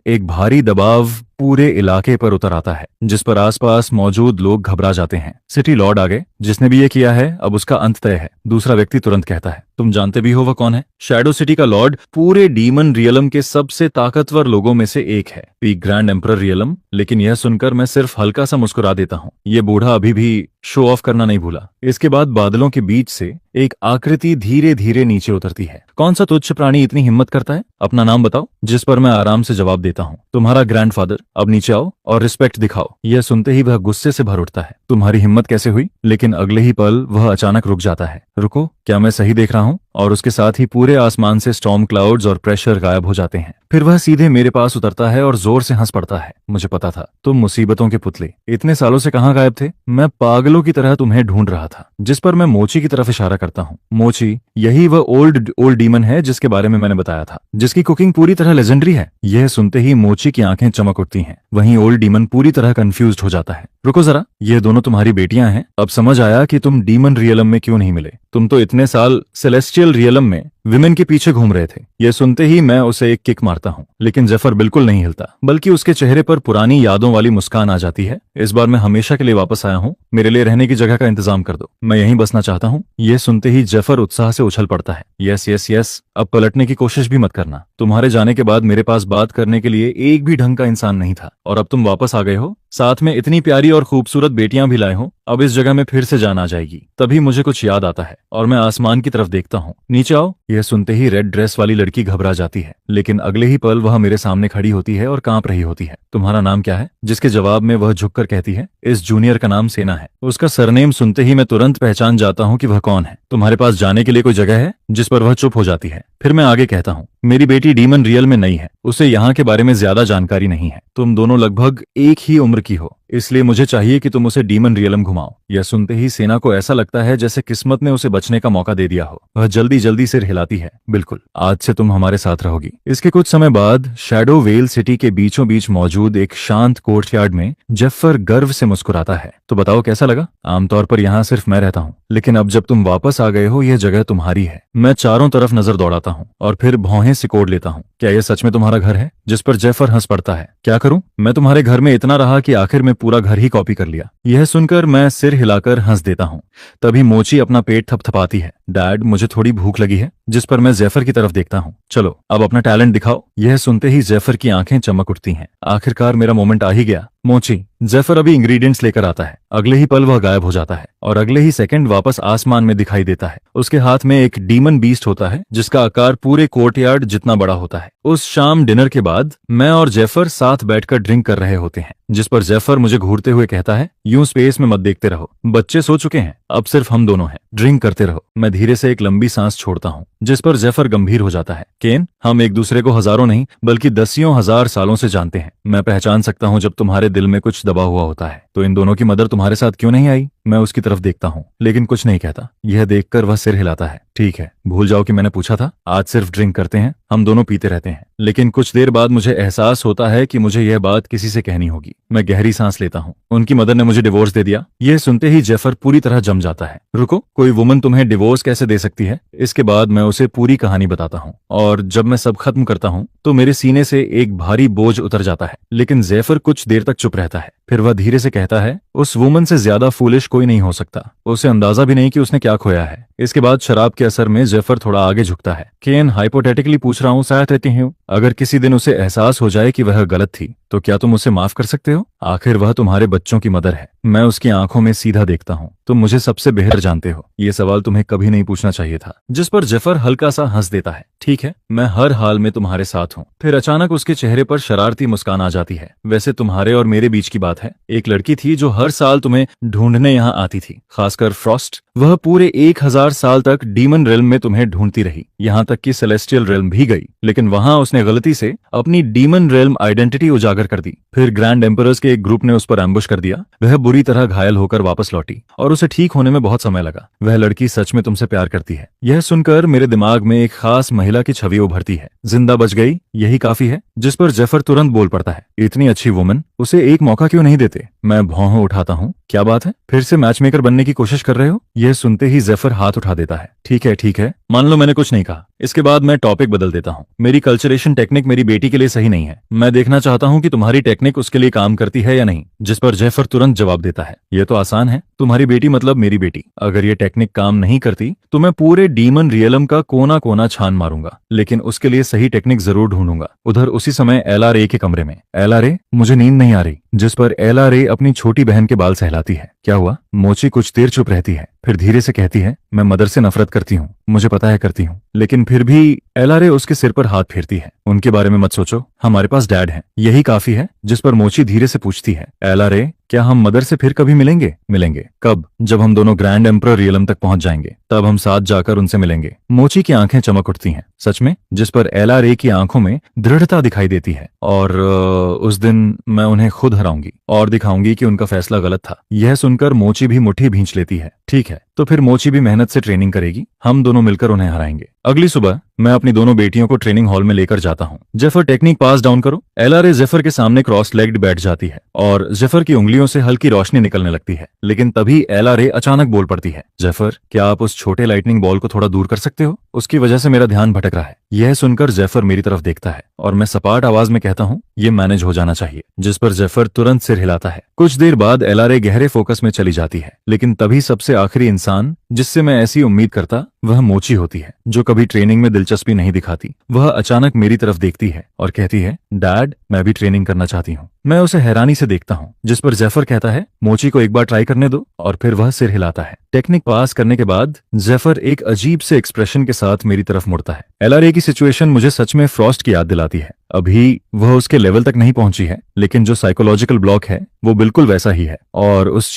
एक भारी दबाव पूरे इलाके पर उतर आता है, जिस पर आसपास मौजूद लोग घबरा जाते हैं। सिटी लॉर्ड आ गए, जिसने भी ये किया है अब उसका अंत तय है। दूसरा व्यक्ति तुरंत कहता है, तुम जानते भी हो वह कौन है? शैडो सिटी का लॉर्ड, पूरे डीमन रियलम के सबसे ताकतवर लोगों में से एक है, पीक ग्रैंड एम्परर रियलम। लेकिन यह सुनकर मैं सिर्फ हल्का सा मुस्कुरा देता हूँ। ये बूढ़ा अभी भी शो ऑफ करना नहीं भूला। इसके बाद बादलों के बीच से एक आकृति धीरे धीरे नीचे उतरती है। कौन सा तुच्छ प्राणी इतनी हिम्मत करता है? अपना नाम बताओ। जिस पर मैं आराम से जवाब देता हूँ, तुम्हारा ग्रैंडफादर। अब नीचे आओ और रिस्पेक्ट दिखाओ। यह सुनते ही वह गुस्से से भर उठता है। तुम्हारी हिम्मत कैसे हुई? लेकिन अगले ही पल वह अचानक रुक जाता है। रुको, क्या मैं सही देख रहा हूँ? और उसके साथ ही पूरे आसमान से स्टॉर्म क्लाउड्स और प्रेशर गायब हो जाते हैं। फिर वह सीधे मेरे पास उतरता है और जोर से हंस पड़ता है। मुझे पता था, तुम मुसीबतों के पुतले इतने सालों से कहाँ गायब थे? मैं पागलों की तरह तुम्हें ढूंढ रहा था। जिस पर मैं मोची की तरफ इशारा करता हूँ। मोची, यही वह ओल्ड डीमन है जिसके बारे में मैंने बताया था, जिसकी कुकिंग पूरी तरह लेजेंडरी है। यह सुनते ही मोची की आंखें चमक उठती हैं। वहीं ओल्ड डीमन पूरी तरह कंफ्यूज्ड हो जाता है। रुको जरा, ये दोनों तुम्हारी बेटियां हैं? अब समझ आया कि तुम डीमन रियलम में क्यों नहीं मिले। तुम तो इतने साल सेलेस्टियल रियलम में विमेन के पीछे घूम रहे थे। यह सुनते ही मैं उसे एक किक मारता हूँ, लेकिन जेफर बिल्कुल नहीं हिलता, बल्कि उसके चेहरे पर पुरानी यादों वाली मुस्कान आ जाती है। इस बार मैं हमेशा के लिए वापस आया हूँ, मेरे लिए रहने की जगह का इंतजाम कर दो, मैं यहीं बसना चाहता हूँ। यह सुनते ही जेफर उत्साह से उछल पड़ता है। यस यस यस, अब पलटने की कोशिश भी मत करना। तुम्हारे जाने के बाद मेरे पास बात करने के लिए एक भी ढंग का इंसान नहीं था, और अब तुम वापस आ गए हो, साथ में इतनी प्यारी और खूबसूरत बेटियां भी लाए हो। अब इस जगह में फिर से जान आ जाएगी। तभी मुझे कुछ याद आता है और मैं आसमान की तरफ देखता हूँ। नीचे आओ। यह सुनते ही रेड ड्रेस वाली लड़की घबरा जाती है, लेकिन अगले ही पल वह मेरे सामने खड़ी होती है और कांप रही होती है। तुम्हारा नाम क्या है? जिसके जवाब में वह झुककर कहती है, इस जूनियर का नाम सेना है। उसका सरनेम सुनते ही मैं तुरंत पहचान जाता हूँ कि वह कौन है। तुम्हारे पास जाने के लिए कोई जगह है? जिस पर वह चुप हो जाती है। फिर मैं आगे कहता हूँ, मेरी बेटी डीमन रियल में नहीं है, उसे यहाँ के बारे में ज्यादा जानकारी नहीं है। तुम दोनों लगभग एक ही उम्र की हो, इसलिए मुझे चाहिए कि तुम उसे डीमन रियलम घुमाओ। यह सुनते ही सेना को ऐसा लगता है जैसे किस्मत ने उसे बचने का मौका दे दिया हो। वह जल्दी जल्दी सिर हिलाती है। बिल्कुल, आज से तुम हमारे साथ रहोगी। इसके कुछ समय बाद शैडो वेल सिटी के बीचों बीच मौजूद एक शांत कोर्टयार्ड में जेफर गर्व से मुस्कुराता है। तो बताओ कैसा लगा? आमतौर पर यहाँ सिर्फ मैं रहता हूँ, लेकिन अब जब तुम वापस आ गए हो, यह जगह तुम्हारी है। मैं चारों तरफ नजर दौड़ाता हूँ और फिर भौहें सिकोड़ लेता हूँ। क्या यह सच में तुम्हारा घर है? जिस पर जेफर हंस पड़ता है। क्या करूं? मैं तुम्हारे घर में इतना रहा कि आखिर में पूरा घर ही कॉपी कर लिया। यह सुनकर मैं सिर हिलाकर हंस देता हूँ। तभी मोची अपना पेट थपथपाती है। डैड, मुझे थोड़ी भूख लगी है। जिस पर मैं जेफर की तरफ देखता हूँ। चलो अब अपना टैलेंट दिखाओ। यह सुनते ही जेफर की आंखें चमक उठती हैं। आखिरकार मेरा मोमेंट आ ही गया। मोची, जेफर अभी इंग्रेडिएंट्स लेकर आता है। अगले ही पल वह गायब हो जाता है और अगले ही सेकंड वापस आसमान में दिखाई देता है। उसके हाथ में एक डीमन बीस्ट होता है जिसका आकार पूरे कोर्टयार्ड जितना बड़ा होता है। उस शाम डिनर के बाद मैं और जेफर साथ बैठकर ड्रिंक कर रहे होते हैं, जिस पर जेफर मुझे घूरते हुए कहता है, यूं स्पेस में मत देखते रहो, बच्चे सो चुके हैं, अब सिर्फ हम दोनों हैं, ड्रिंक करते रहो। मैं धीरे से एक लंबी सांस छोड़ता हूँ, जिस पर जेफर गंभीर हो जाता है। केन, हम एक दूसरे को हजारों नहीं बल्कि दसियों हजार सालों से जानते हैं। मैं पहचान सकता हूँ जब तुम्हारे दिल में कुछ दबा हुआ होता है। तो इन दोनों की मदर तुम्हारे साथ क्यों नहीं आई? मैं उसकी तरफ देखता हूँ, लेकिन कुछ नहीं कहता। यह देखकर वह सिर हिलाता है। ठीक है, भूल जाओ कि मैंने पूछा था। आज सिर्फ ड्रिंक करते हैं, हम दोनों पीते रहते हैं। लेकिन कुछ देर बाद मुझे एहसास होता है कि मुझे यह बात किसी से कहनी होगी। मैं गहरी सांस लेता हूँ। उनकी मदर ने मुझे डिवोर्स दे दिया। यह सुनते ही जेफर पूरी तरह जम जाता है। रुको, कोई वुमन तुम्हें डिवोर्स कैसे दे सकती है? इसके बाद मैं उसे पूरी कहानी बताता हूँ, और जब मैं सब खत्म करता हूँ तो मेरे सीने से एक भारी बोझ उतर जाता है। लेकिन जेफर कुछ देर तक चुप रहता है। फिर वह धीरे से कहता है, उस वुमन से ज्यादा फूलिश कोई नहीं हो सकता। उसे अंदाजा भी नहीं कि उसने क्या खोया है। इसके बाद शराब के असर में जेफर थोड़ा आगे झुकता है। केन, हाइपोथेटिकली पूछ रहा हूँ, शायद रहती हूँ, अगर किसी दिन उसे एहसास हो जाए कि वह गलत थी, तो क्या तुम उसे माफ कर सकते हो? आखिर वह तुम्हारे बच्चों की मदर है। मैं उसकी आंखों में सीधा देखता हूँ। तुम मुझे सबसे बेहतर जानते हो। ये सवाल तुम्हें कभी नहीं पूछना चाहिए था। जिस पर जेफर हल्का सा हंस देता है। ठीक है, मैं हर हाल में तुम्हारे साथ हूँ। फिर अचानक उसके चेहरे पर शरारती मुस्कान आ जाती है। वैसे तुम्हारे और मेरे बीच की बात है। एक लड़की थी जो हर साल तुम्हें ढूंढने यहाँ आती थी, खासकर फ्रॉस्ट। वह पूरे 1000 साल तक डीमन रेल्म में तुम्हें ढूंढती रही, यहाँ तक कि सेलेस्टियल रेल्म भी गई, लेकिन वहां उसने गलती से अपनी डीमन रेल्म आइडेंटिटी उजागर कर दी। फिर ग्रैंड एम्परर्स के एक ग्रुप ने उस पर एम्बुश कर दिया। वह बुरी तरह घायल होकर वापस लौटी और उसे ठीक होने में बहुत समय लगा। वह लड़की सच में तुमसे प्यार करती है। यह सुनकर मेरे दिमाग में एक खास महिला की छवि उभरती है। जिंदा बच गई, यही काफी है। जिस पर जेफर तुरंत बोल पड़ता है, इतनी अच्छी वुमन, उसे एक मौका क्यों नहीं देते? मैं भौं उठाता हूँ, क्या बात है, फिर से मैचमेकर बनने की कोशिश कर रहे हो? यह सुनते ही जेफर हाथ उठा देता है। ठीक है, मान लो मैंने कुछ नहीं कहा। इसके बाद मैं टॉपिक बदल देता हूँ। मेरी कल्चरेशन टेक्निक मेरी बेटी के लिए सही नहीं है। मैं देखना चाहता हूँ कि तुम्हारी टेक्निक उसके लिए काम करती है या नहीं। जिस पर जेफर तुरंत जवाब देता है, यह तो आसान है, तुम्हारी बेटी मतलब मेरी बेटी। अगर ये टेक्निक काम नहीं करती तो मैं पूरे डीमन रियलम का कोना कोना छान मारूंगा, लेकिन उसके लिए सही टेक्निक जरूर ढूंढूंगा। उधर उसी समय एलआरए के कमरे में, एलआरए, मुझे नींद नहीं आ रही। जिस पर एलआरए अपनी छोटी बहन के बाल सहलाती है। क्या हुआ? मोची कुछ देर चुप रहती है, फिर धीरे से कहती है, मैं मदर से नफरत करती हूँ, मुझे पता है करती हूँ, लेकिन फिर भी। एलआरए उसके सिर पर हाथ फेरती है। उनके बारे में मत सोचो, हमारे पास डैड है, यही काफी है। जिस पर मोची धीरे से पूछती है, एलआरए, क्या हम मदर से फिर कभी मिलेंगे? मिलेंगे? कब? जब हम दोनों ग्रैंड एम्परर रियलम तक पहुंच जाएंगे, तब हम साथ जाकर उनसे मिलेंगे। मोची की आंखें चमक उठती हैं। सच में? जिस पर एलआरए की आंखों में दृढ़ता दिखाई देती है। और उस दिन मैं उन्हें खुद हराऊंगी और दिखाऊंगी कि उनका फैसला गलत था। यह सुनकर मोची भी मुट्ठी भींच लेती है। ठीक है, तो फिर मोची भी मेहनत से ट्रेनिंग करेगी, हम दोनों मिलकर उन्हें हराएंगे। अगली सुबह मैं अपनी दोनों बेटियों को ट्रेनिंग हॉल में लेकर जाता हूँ। जेफर, टेक्निक पास डाउन करो। एलआरए जेफर के सामने क्रॉस लेग्ड बैठ जाती है और जेफर की उंगलियों से हल्की रोशनी निकलने लगती है। लेकिन तभी एलआरए अचानक बोल पड़ती है, जेफर, क्या आप उस छोटे लाइटनिंग बॉल को थोड़ा दूर कर सकते हो? उसकी वजह से मेरा ध्यान भटक रहा है। यह सुनकर जेफर मेरी तरफ देखता है और मैं सपाट आवाज में कहता हूँ, ये मैनेज हो जाना चाहिए। जिस पर जेफर तुरंत सिर हिलाता है। कुछ देर बाद एलआरए गहरे फोकस में चली जाती है, लेकिन तभी सबसे आखिरी इंसान जिससे मैं ऐसी उम्मीद करता, वह मोची होती है, जो कभी ट्रेनिंग में दिलचस्पी नहीं दिखाती। वह अचानक मेरी तरफ देखती है और कहती है, डैड, मैं भी ट्रेनिंग करना चाहती हूँ। मैं उसे हैरानी से देखता हूँ। जिस पर जेफर कहता है, मोची को एक बार ट्राई करने दो, और फिर वह सिर हिलाता है। टेक्निक पास करने के बाद जेफर एक अजीब से एक्सप्रेशन के साथ मेरी तरफ मुड़ता है। एलआरए की सिचुएशन मुझे सच में फ्रॉस्ट की याद दिलाती है। अभी वह उसके लेवल तक नहीं पहुंची है, लेकिन जो साइकोलॉजिकल ब्लॉक है वो बिल्कुल वैसा ही है, और उस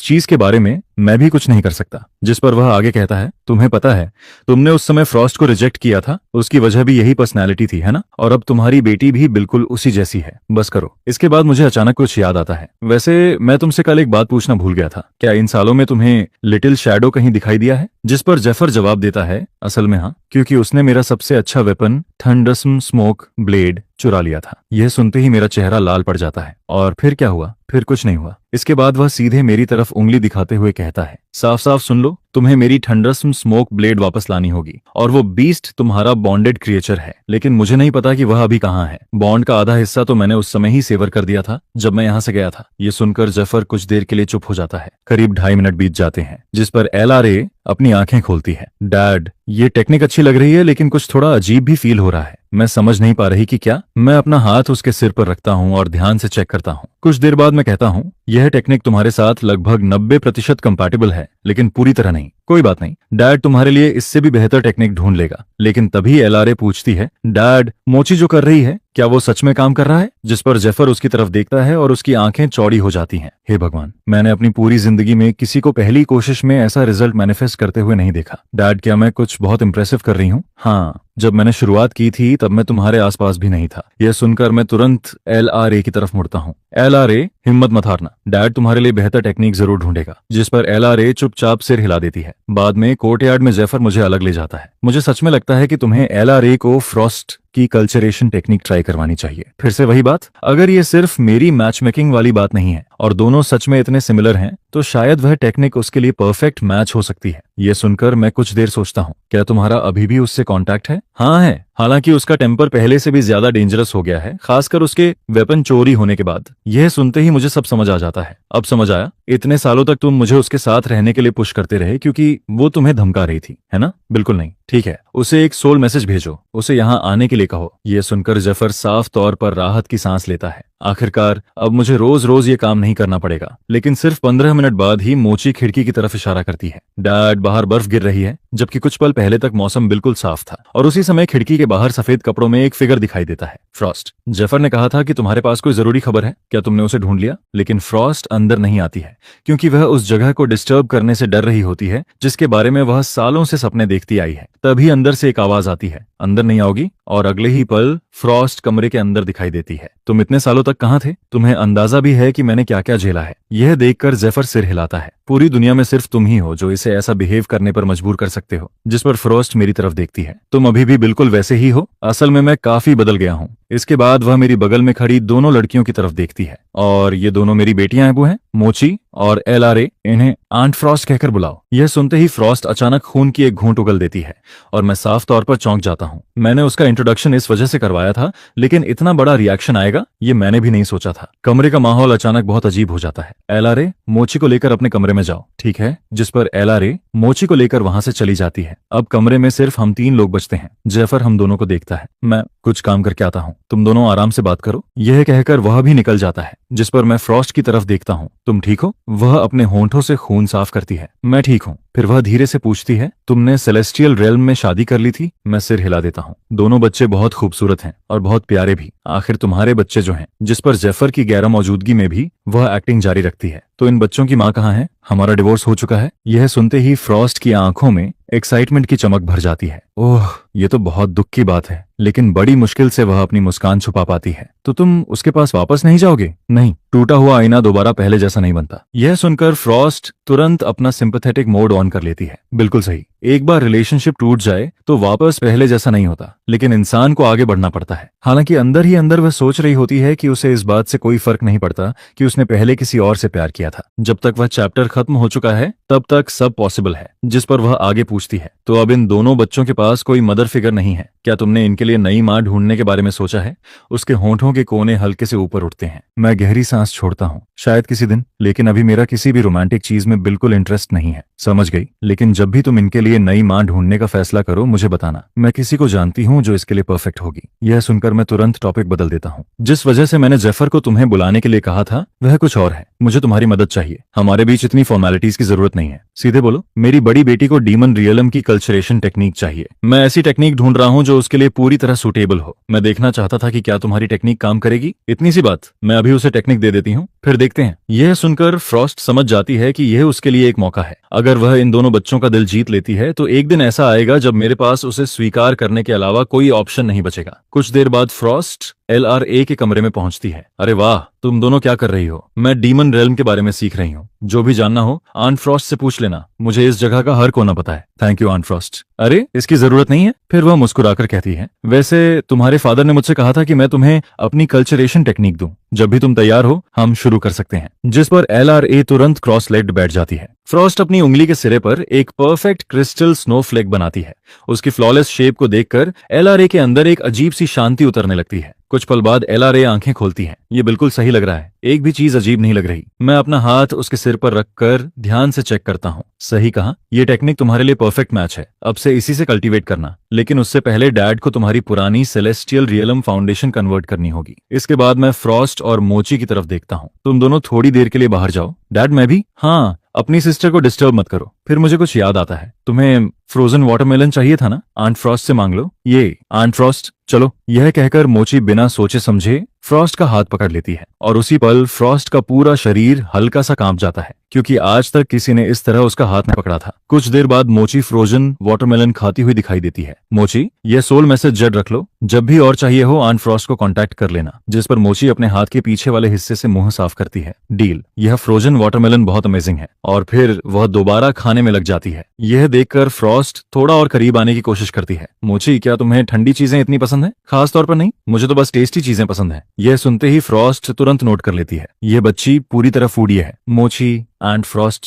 चीज के बारे में मैं भी कुछ नहीं कर सकता। जिस पर वह आगे कहता है, तुम्हें पता है, तुमने उस समय फ्रॉस्ट को रिजेक्ट किया था, उसकी वजह भी यही पर्सनैलिटी थी, है ना? और अब तुम्हारी बेटी भी बिल्कुल उसी जैसी है। बस करो। इसके बाद मुझे अचानक कुछ याद आता है। वैसे मैं तुमसे कल एक बात पूछना भूल गया था, क्या इन सालों में तुम्हें लिटिल शैडो कहीं दिखाई दिया है? जिस पर जेफर जवाब देता है, असल में हाँ, क्योंकि उसने मेरा सबसे अच्छा वेपन थंडरस्म स्मोक ब्लेड चुरा लिया था। यह सुनते ही मेरा चेहरा लाल पड़ जाता है। और फिर क्या हुआ? फिर कुछ नहीं हुआ। इसके बाद वह सीधे मेरी तरफ उंगली दिखाते हुए कहता है, साफ साफ सुन लो, तुम्हें मेरी थंडरस्म स्मोक ब्लेड वापस लानी होगी, और वो बीस्ट तुम्हारा बॉन्डेड क्रिएचर है, लेकिन मुझे नहीं पता कि वह अभी कहाँ है। बॉन्ड का आधा हिस्सा तो मैंने उस समय ही सेवर कर दिया था जब मैं यहाँ से गया था। ये सुनकर जेफर कुछ देर के लिए चुप हो जाता है। करीब 2.5 मिनट बीत जाते हैं, जिस पर एलआरए अपनी आंखें खोलती है। डैड, ये टेक्निक अच्छी लग रही है, लेकिन कुछ थोड़ा अजीब भी फील हो रहा है। मैं समझ नहीं पा रही कि क्या। मैं अपना हाथ उसके सिर पर रखता हूँ और ध्यान से चेक करता हूँ। कुछ देर बाद मैं कहता हूँ, यह टेक्निक तुम्हारे साथ लगभग 90% कंपैटिबल है, लेकिन पूरी तरह नहीं। कोई बात नहीं, डैड तुम्हारे लिए इससे भी बेहतर टेक्निक ढूंढ लेगा। लेकिन तभी एलआरए पूछती है, डैड, मोची जो कर रही है, क्या वो सच में काम कर रहा है? जिस पर जेफर उसकी तरफ देखता है और उसकी आंखें चौड़ी हो जाती हैं। हे भगवान, मैंने अपनी पूरी जिंदगी में किसी को पहली कोशिश में ऐसा रिजल्ट मैनिफेस्ट करते हुए नहीं देखा। डैड, क्या मैं कुछ बहुत इंप्रेसिव कर रही हूँ? हाँ, जब मैंने शुरुआत की थी तब मैं तुम्हारे आसपास भी नहीं था। यह सुनकर मैं तुरंत एलआरए की तरफ मुड़ता हूँ। एलआरए, हिम्मत मत हारना, डैड तुम्हारे लिए बेहतर टेक्निक जरूर ढूंढेगा। जिस पर एलआरए चुपचाप सिर हिला देती है। बाद में कोर्टयार्ड में जेफर मुझे अलग ले जाता है। मुझे सच में लगता है कि तुम्हें एलआरए को फ्रॉस्ट की कल्चरेशन टेक्निक ट्राई करवानी चाहिए। फिर से वही बात, अगर ये सिर्फ मेरी मैच मेकिंग वाली बात नहीं है और दोनों सच में इतने सिमिलर हैं, तो शायद वह टेक्निक उसके लिए परफेक्ट मैच हो सकती है। ये सुनकर मैं कुछ देर सोचता हूँ, क्या तुम्हारा अभी भी उससे कांटेक्ट है? हाँ है, हालांकि उसका टेम्पर पहले से भी ज्यादा डेंजरस हो गया है, खासकर उसके वेपन चोरी होने के बाद। यह सुनते ही मुझे सब समझ आ जाता है। अब समझ आया, इतने सालों तक तुम मुझे उसके साथ रहने के लिए पुश करते रहे क्योंकि वो तुम्हें धमका रही थी, है ना? बिल्कुल नहीं। ठीक है, उसे एक सोल मैसेज भेजो, उसे यहाँ आने के लिए कहो। यह सुनकर जेफर साफ तौर पर राहत की सांस लेता है। आखिरकार अब मुझे रोज रोज ये काम नहीं करना पड़ेगा। लेकिन सिर्फ 15 मिनट बाद ही मोची खिड़की की तरफ इशारा करती है। डैड, बाहर बर्फ गिर रही है, जबकि कुछ पल पहले तक मौसम बिल्कुल साफ था। और उसी समय खिड़की के बाहर सफेद कपड़ों में एक फिगर दिखाई देता है। फ्रॉस्ट। जेफर ने कहा था कि तुम्हारे पास कोई जरूरी खबर है, क्या तुमने उसे ढूंढ लिया? लेकिन फ्रॉस्ट अंदर नहीं आती है, क्योंकि वह उस जगह को डिस्टर्ब करने से डर रही होती है जिसके बारे में वह सालों से सपने देखती आई है। तभी अंदर से एक आवाज आती है, अंदर नहीं आओगी? और अगले ही पल फ्रॉस्ट कमरे के अंदर दिखाई देती है। तुम इतने सालों तक कहाँ थे? तुम्हें अंदाजा भी है कि मैंने क्या क्या झेला है? यह देखकर जेफर सिर हिलाता है। पूरी दुनिया में सिर्फ तुम ही हो जो इसे ऐसा बिहेव करने पर मजबूर कर सकते हो। जिस पर फ्रॉस्ट मेरी तरफ देखती है। तुम अभी भी बिल्कुल वैसे ही हो। असल में मैं काफी बदल गया हूँ। इसके बाद वह मेरी बगल में खड़ी दोनों लड़कियों की तरफ देखती है। और ये दोनों मेरी बेटियां हैं, वो हैं मोची और LRA। इन्हें आंट फ्रॉस्ट कहकर बुलाओ। यह सुनते ही फ्रॉस्ट अचानक खून की एक घूंट उगल देती है और मैं साफ तौर पर चौंक जाता हूँ। मैंने उसका इंट्रोडक्शन इस वजह से करवाया था, लेकिन इतना बड़ा रिएक्शन आएगा ये मैंने भी नहीं सोचा था। कमरे का माहौल अचानक बहुत अजीब हो जाता है। LRA, मोची को लेकर अपने कमरे में जाओ, ठीक है? जिस पर LRA मोची को लेकर वहां से चली जाती है। अब कमरे में सिर्फ हम 3 लोग बचते हैं। जेफर हम दोनों को देखता है। मैं कुछ काम करके आता हूँ, तुम दोनों आराम से बात करो। यह कहकर वह भी निकल जाता है। जिस पर मैं फ्रॉस्ट की तरफ देखता हूँ। तुम ठीक हो? वह अपने होंठों से खून साफ करती है। मैं ठीक हूँ। फिर वह धीरे से पूछती है, तुमने सेलेस्टियल रेल्म में शादी कर ली थी? मैं सिर हिला देता हूँ। दोनों बच्चे बहुत खूबसूरत हैं और बहुत प्यारे भी। आखिर तुम्हारे बच्चे जो हैं। जिस पर जेफर की गैर मौजूदगी में भी वह एक्टिंग जारी रखती है। तो इन बच्चों की माँ कहाँ है? हमारा डिवोर्स हो चुका है। यह सुनते ही फ्रॉस्ट की आंखों में एक्साइटमेंट की चमक भर जाती है। ओह, ये तो बहुत दुख की बात है। लेकिन बड़ी मुश्किल से वह अपनी मुस्कान छुपा पाती है। तो तुम उसके पास वापस नहीं जाओगे? नहीं, टूटा हुआ आईना दोबारा पहले जैसा नहीं बनता। यह सुनकर फ्रॉस्ट तुरंत अपना सिंपैथेटिक मोड ऑन कर लेती है। बिल्कुल सही। एक बार रिलेशनशिप टूट जाए तो वापस पहले जैसा नहीं होता, लेकिन इंसान को आगे बढ़ना पड़ता है। हालांकि अंदर ही अंदर वह सोच रही होती है कि उसे इस बात से कोई फर्क नहीं पड़ता कि उसने पहले किसी और से प्यार किया था। जब तक वह चैप्टर खत्म हो चुका है तब तक सब पॉसिबल है। जिस पर वह आगे पूछती है, तो अब इन दोनों बच्चों के पास कोई मदर फिगर नहीं है, क्या तुमने इनके लिए नई माँ ढूंढने के बारे में सोचा है? उसके होंठों के कोने हल्के से ऊपर उठते हैं। मैं गहरी सांस छोड़ता हूँ। शायद किसी दिन, लेकिन अभी मेरा किसी भी रोमांटिक चीज में बिल्कुल इंटरेस्ट नहीं है। समझ गई। लेकिन जब भी तुम इनके लिए नई माँ ढूंढने का फैसला करो मुझे बताना। मैं किसी को जानती हूँ जो इसके लिए परफेक्ट होगी। यह सुनकर मैं तुरंत टॉपिक बदल देता हूँ। जिस वजह से मैंने जेफर को तुम्हें बुलाने के लिए कहा था वह कुछ और है। मुझे तुम्हारी मदद चाहिए। हमारे बीच इतनी फॉर्मेलिटीज की जरूरत नहीं है। सीधे बोलो। मेरी बड़ी बेटी को डीमन रियलम की कल्चरेशन टेक्निक चाहिए। मैं ऐसी टेक्निक ढूंढ रहा हूँ जो उसके लिए पूरी तरह सुटेबल हो। मैं देखना चाहता था कि क्या तुम्हारी टेक्निक काम करेगी। इतनी सी बात, मैं अभी उसे टेक्निक दे देती हूँ, फिर देखते हैं। यह सुनकर फ्रॉस्ट समझ जाती है कि यह उसके लिए एक मौका है। अगर वह इन दोनों बच्चों का दिल जीत लेती है तो एक दिन ऐसा आएगा जब मेरे पास उसे स्वीकार करने के अलावा कोई ऑप्शन नहीं बचेगा। कुछ देर बाद फ्रॉस्ट LRA के कमरे में पहुंचती है। अरे वाह, तुम दोनों क्या कर रही हो? मैं डीमन रेल्म के बारे में सीख रही हूँ। जो भी जानना हो आंट फ्रॉस्ट से पूछ लेना। मुझे इस जगह का हर कोना पता है। Thank you aunt Frost. अरे, इसकी जरूरत नहीं है। फिर वह मुस्कुराकर कहती है, वैसे तुम्हारे फादर ने मुझसे कहा था कि मैं तुम्हें अपनी कल्चरेशन टेक्निक दूं। जब भी तुम तैयार हो हम शुरू कर सकते हैं। जिस पर LRA तुरंत क्रॉस लेग्ड बैठ जाती है। फ्रॉस्ट अपनी उंगली के सिरे पर एक परफेक्ट क्रिस्टल स्नोफ्लेक बनाती है। उसकी फ्लॉलेस शेप को देखकर LRA के अंदर एक अजीब सी शांति उतरने लगती है। कुछ पल बाद LRA आंखें खोलती है। ये बिल्कुल सही लग रहा है, एक भी चीज अजीब नहीं लग रही। मैं अपना हाथ उसके सिर पर रखकर ध्यान से चेक करता हूँ। सही कहा, ये टेक्निक तुम्हारे लिए परफेक्ट मैच है। अब से इसी से कल्टीवेट करना। लेकिन उससे पहले डैड को तुम्हारी पुरानी सेलेस्टियल रियलम फाउंडेशन कन्वर्ट करनी होगी। इसके बाद मैं फ्रॉस्ट और मोची की तरफ देखता हूँ। तुम दोनों थोड़ी देर के लिए बाहर जाओ। डैड, मैं भी? हाँ, अपनी सिस्टर को डिस्टर्ब मत करो। फिर मुझे कुछ याद आता है। तुम्हें फ्रोजन वाटरमेलन चाहिए था ना? आंट फ्रॉस्ट से मांग लो। ये आंट फ्रॉस्ट, चलो। यह कहकर मोची बिना सोचे समझे फ्रॉस्ट का हाथ पकड़ लेती है और उसी पल फ्रॉस्ट का पूरा शरीर हल्का सा कांप जाता है, क्योंकि आज तक किसी ने इस तरह उसका हाथ नहीं पकड़ा था। कुछ देर बाद मोची फ्रोजन वाटरमेलन खाती हुई दिखाई देती है। मोची, यह सोल मैसेज जेड रख लो। जब भी और चाहिए हो आंट फ्रॉस्ट को कांटेक्ट कर लेना। जिस पर मोची अपने हाथ के पीछे वाले हिस्से से मुंह साफ करती है। डील। यह फ्रोजन वाटरमेलन बहुत अमेजिंग है। और फिर वह दोबारा खाने में लग जाती है। यह देखकर फ्रॉस्ट थोड़ा और करीब आने की कोशिश करती है। मोची, क्या तुम्हें ठंडी चीजें इतनी पसंद है? खास तौर पर नहीं, मुझे तो बस टेस्टी चीजें पसंद है। यह सुनते ही फ्रॉस्ट तुरंत नोट कर लेती है। यह बच्ची पूरी तरह फूडी है। मोची, आंट फ्रॉस्ट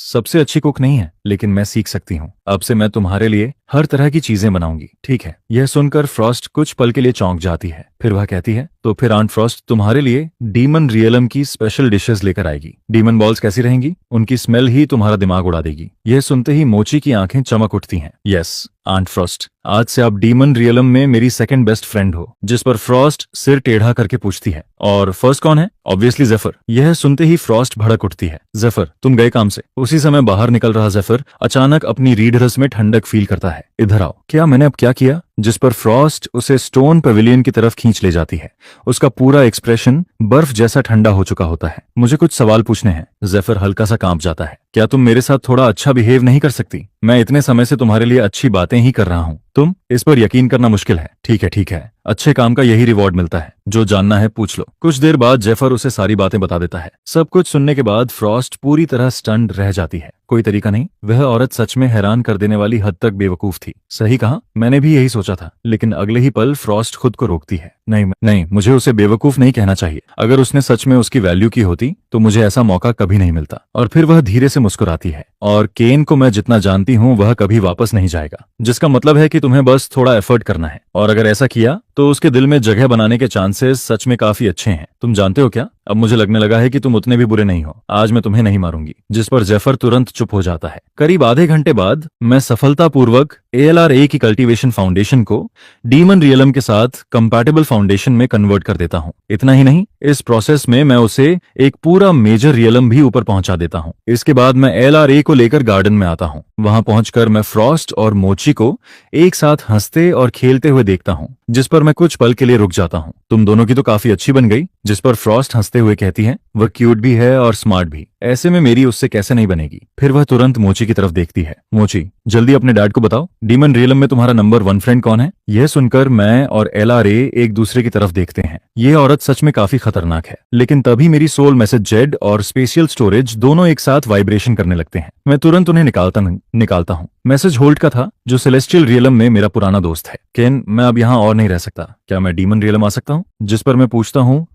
सबसे अच्छी कुक नहीं है, लेकिन मैं सीख सकती हूँ। अब से मैं तुम्हारे लिए हर तरह की चीजें बनाऊंगी। ठीक है। यह सुनकर फ्रॉस्ट कुछ पल के लिए चौंक जाती है, फिर वह कहती है, तो फिर आंट फ्रॉस्ट तुम्हारे लिए डीमन रियलम की स्पेशल डिशेस लेकर आएगी। डीमन बॉल्स कैसी रहेंगी? उनकी स्मेल ही तुम्हारा दिमाग उड़ा देगी। यह सुनते ही मोची की आंखें चमक उठती हैं। यस आंट फ्रॉस्ट, आज से आप डीमन रियलम में मेरी सेकंड बेस्ट फ्रेंड हो। जिस पर फ्रॉस्ट सिर टेढ़ा करके पूछती है, और फर्स्ट कौन है? ऑब्वियसली जेफर। यह सुनते ही फ्रॉस्ट भड़क उठती है। जेफर, तुम गए काम से। उसी समय बाहर निकल रहा जेफर अचानक अपनी रीढ़ रस में ठंडक फील करता है। इधर आओ। क्या मैंने अब क्या किया? जिस पर फ्रॉस्ट उसे स्टोन पवेलियन की तरफ खींच ले जाती है। उसका पूरा एक्सप्रेशन बर्फ जैसा ठंडा हो चुका होता है। मुझे कुछ सवाल पूछने हैं। जेफर हल्का सा कांप जाता है। क्या तुम मेरे साथ थोड़ा अच्छा बिहेव नहीं कर सकती? मैं इतने समय से तुम्हारे लिए अच्छी बातें ही कर रहा हूँ। तुम इस पर यकीन करना मुश्किल है। ठीक है ठीक है, अच्छे काम का यही रिवॉर्ड मिलता है। जो जानना है पूछ लो। कुछ देर बाद जेफर उसे सारी बातें बता देता है। सब कुछ सुनने के बाद फ्रॉस्ट पूरी तरह स्टन्ड रह जाती है। कोई तरीका नहीं। वह औरत सच में हैरान कर देने वाली हद तक बेवकूफ थी। सही कहा, मैंने भी यही सोचा था। लेकिन अगले ही पल फ्रॉस्ट खुद को रोकती है। नहीं नहीं, मुझे उसे बेवकूफ नहीं कहना चाहिए। अगर उसने सच में उसकी वैल्यू की होती तो मुझे ऐसा मौका कभी नहीं मिलता। और फिर वह धीरे से मुस्कुराती है। और केन को मैं जितना जानती हूँ वह कभी वापस नहीं जाएगा। जिसका मतलब है कि तुम्हें बस थोड़ा एफर्ट करना है, और अगर ऐसा किया तो उसके दिल में जगह बनाने के चांसेस सच में काफी अच्छे हैं। तुम जानते हो क्या, अब मुझे लगने लगा है कि तुम उतने भी बुरे नहीं हो। आज मैं तुम्हें नहीं मारूंगी। जिस पर जेफर तुरंत चुप हो जाता है। करीब आधे घंटे बाद मैं सफलतापूर्वक ALRA की कल्टीवेशन फाउंडेशन को डीमन रियलम के साथ कंपैटिबल फाउंडेशन में कन्वर्ट कर देता हूँ। इतना ही नहीं, इस प्रोसेस में मैं उसे एक पूरा मेजर रियलम भी ऊपर पहुंचा देता हूँ। इसके बाद मैं ALRA को लेकर गार्डन में आता हूँ। वहां पहुंचकर मैं फ्रॉस्ट और मोची को एक साथ हंसते और खेलते हुए देखता हूँ, जिस पर मैं कुछ पल के लिए रुक जाता हूँ। तुम दोनों की तो काफी अच्छी बन गई। जिस पर फ्रॉस्ट हंसते हुए कहती है, वह क्यूट भी है और स्मार्ट भी। ऐसे में मेरी उससे कैसे नहीं बनेगी। फिर वह तुरंत मोची की तरफ देखती है। मोची, जल्दी अपने डैड को बताओ, डीमन रियलम में तुम्हारा नंबर 1 फ्रेंड कौन है? यह सुनकर मैं और LRA एक दूसरे की तरफ देखते हैं। यह औरत सच में काफी खतरनाक है। लेकिन तभी मेरी सोल मैसेज जेड और स्पेशियल स्टोरेज दोनों एक साथ वाइब्रेशन करने लगते हैं। मैं तुरंत उन्हें निकालता हूँ। मैसेज होल्ड का था, जो सेलेस्टियल रियलम में मेरा पुराना दोस्त है। केन, मैं अब यहाँ और नहीं रह सकता। क्या मैं डीमन रियलम आ सकता हूँ? जिस पर मैं पूछता हूँ,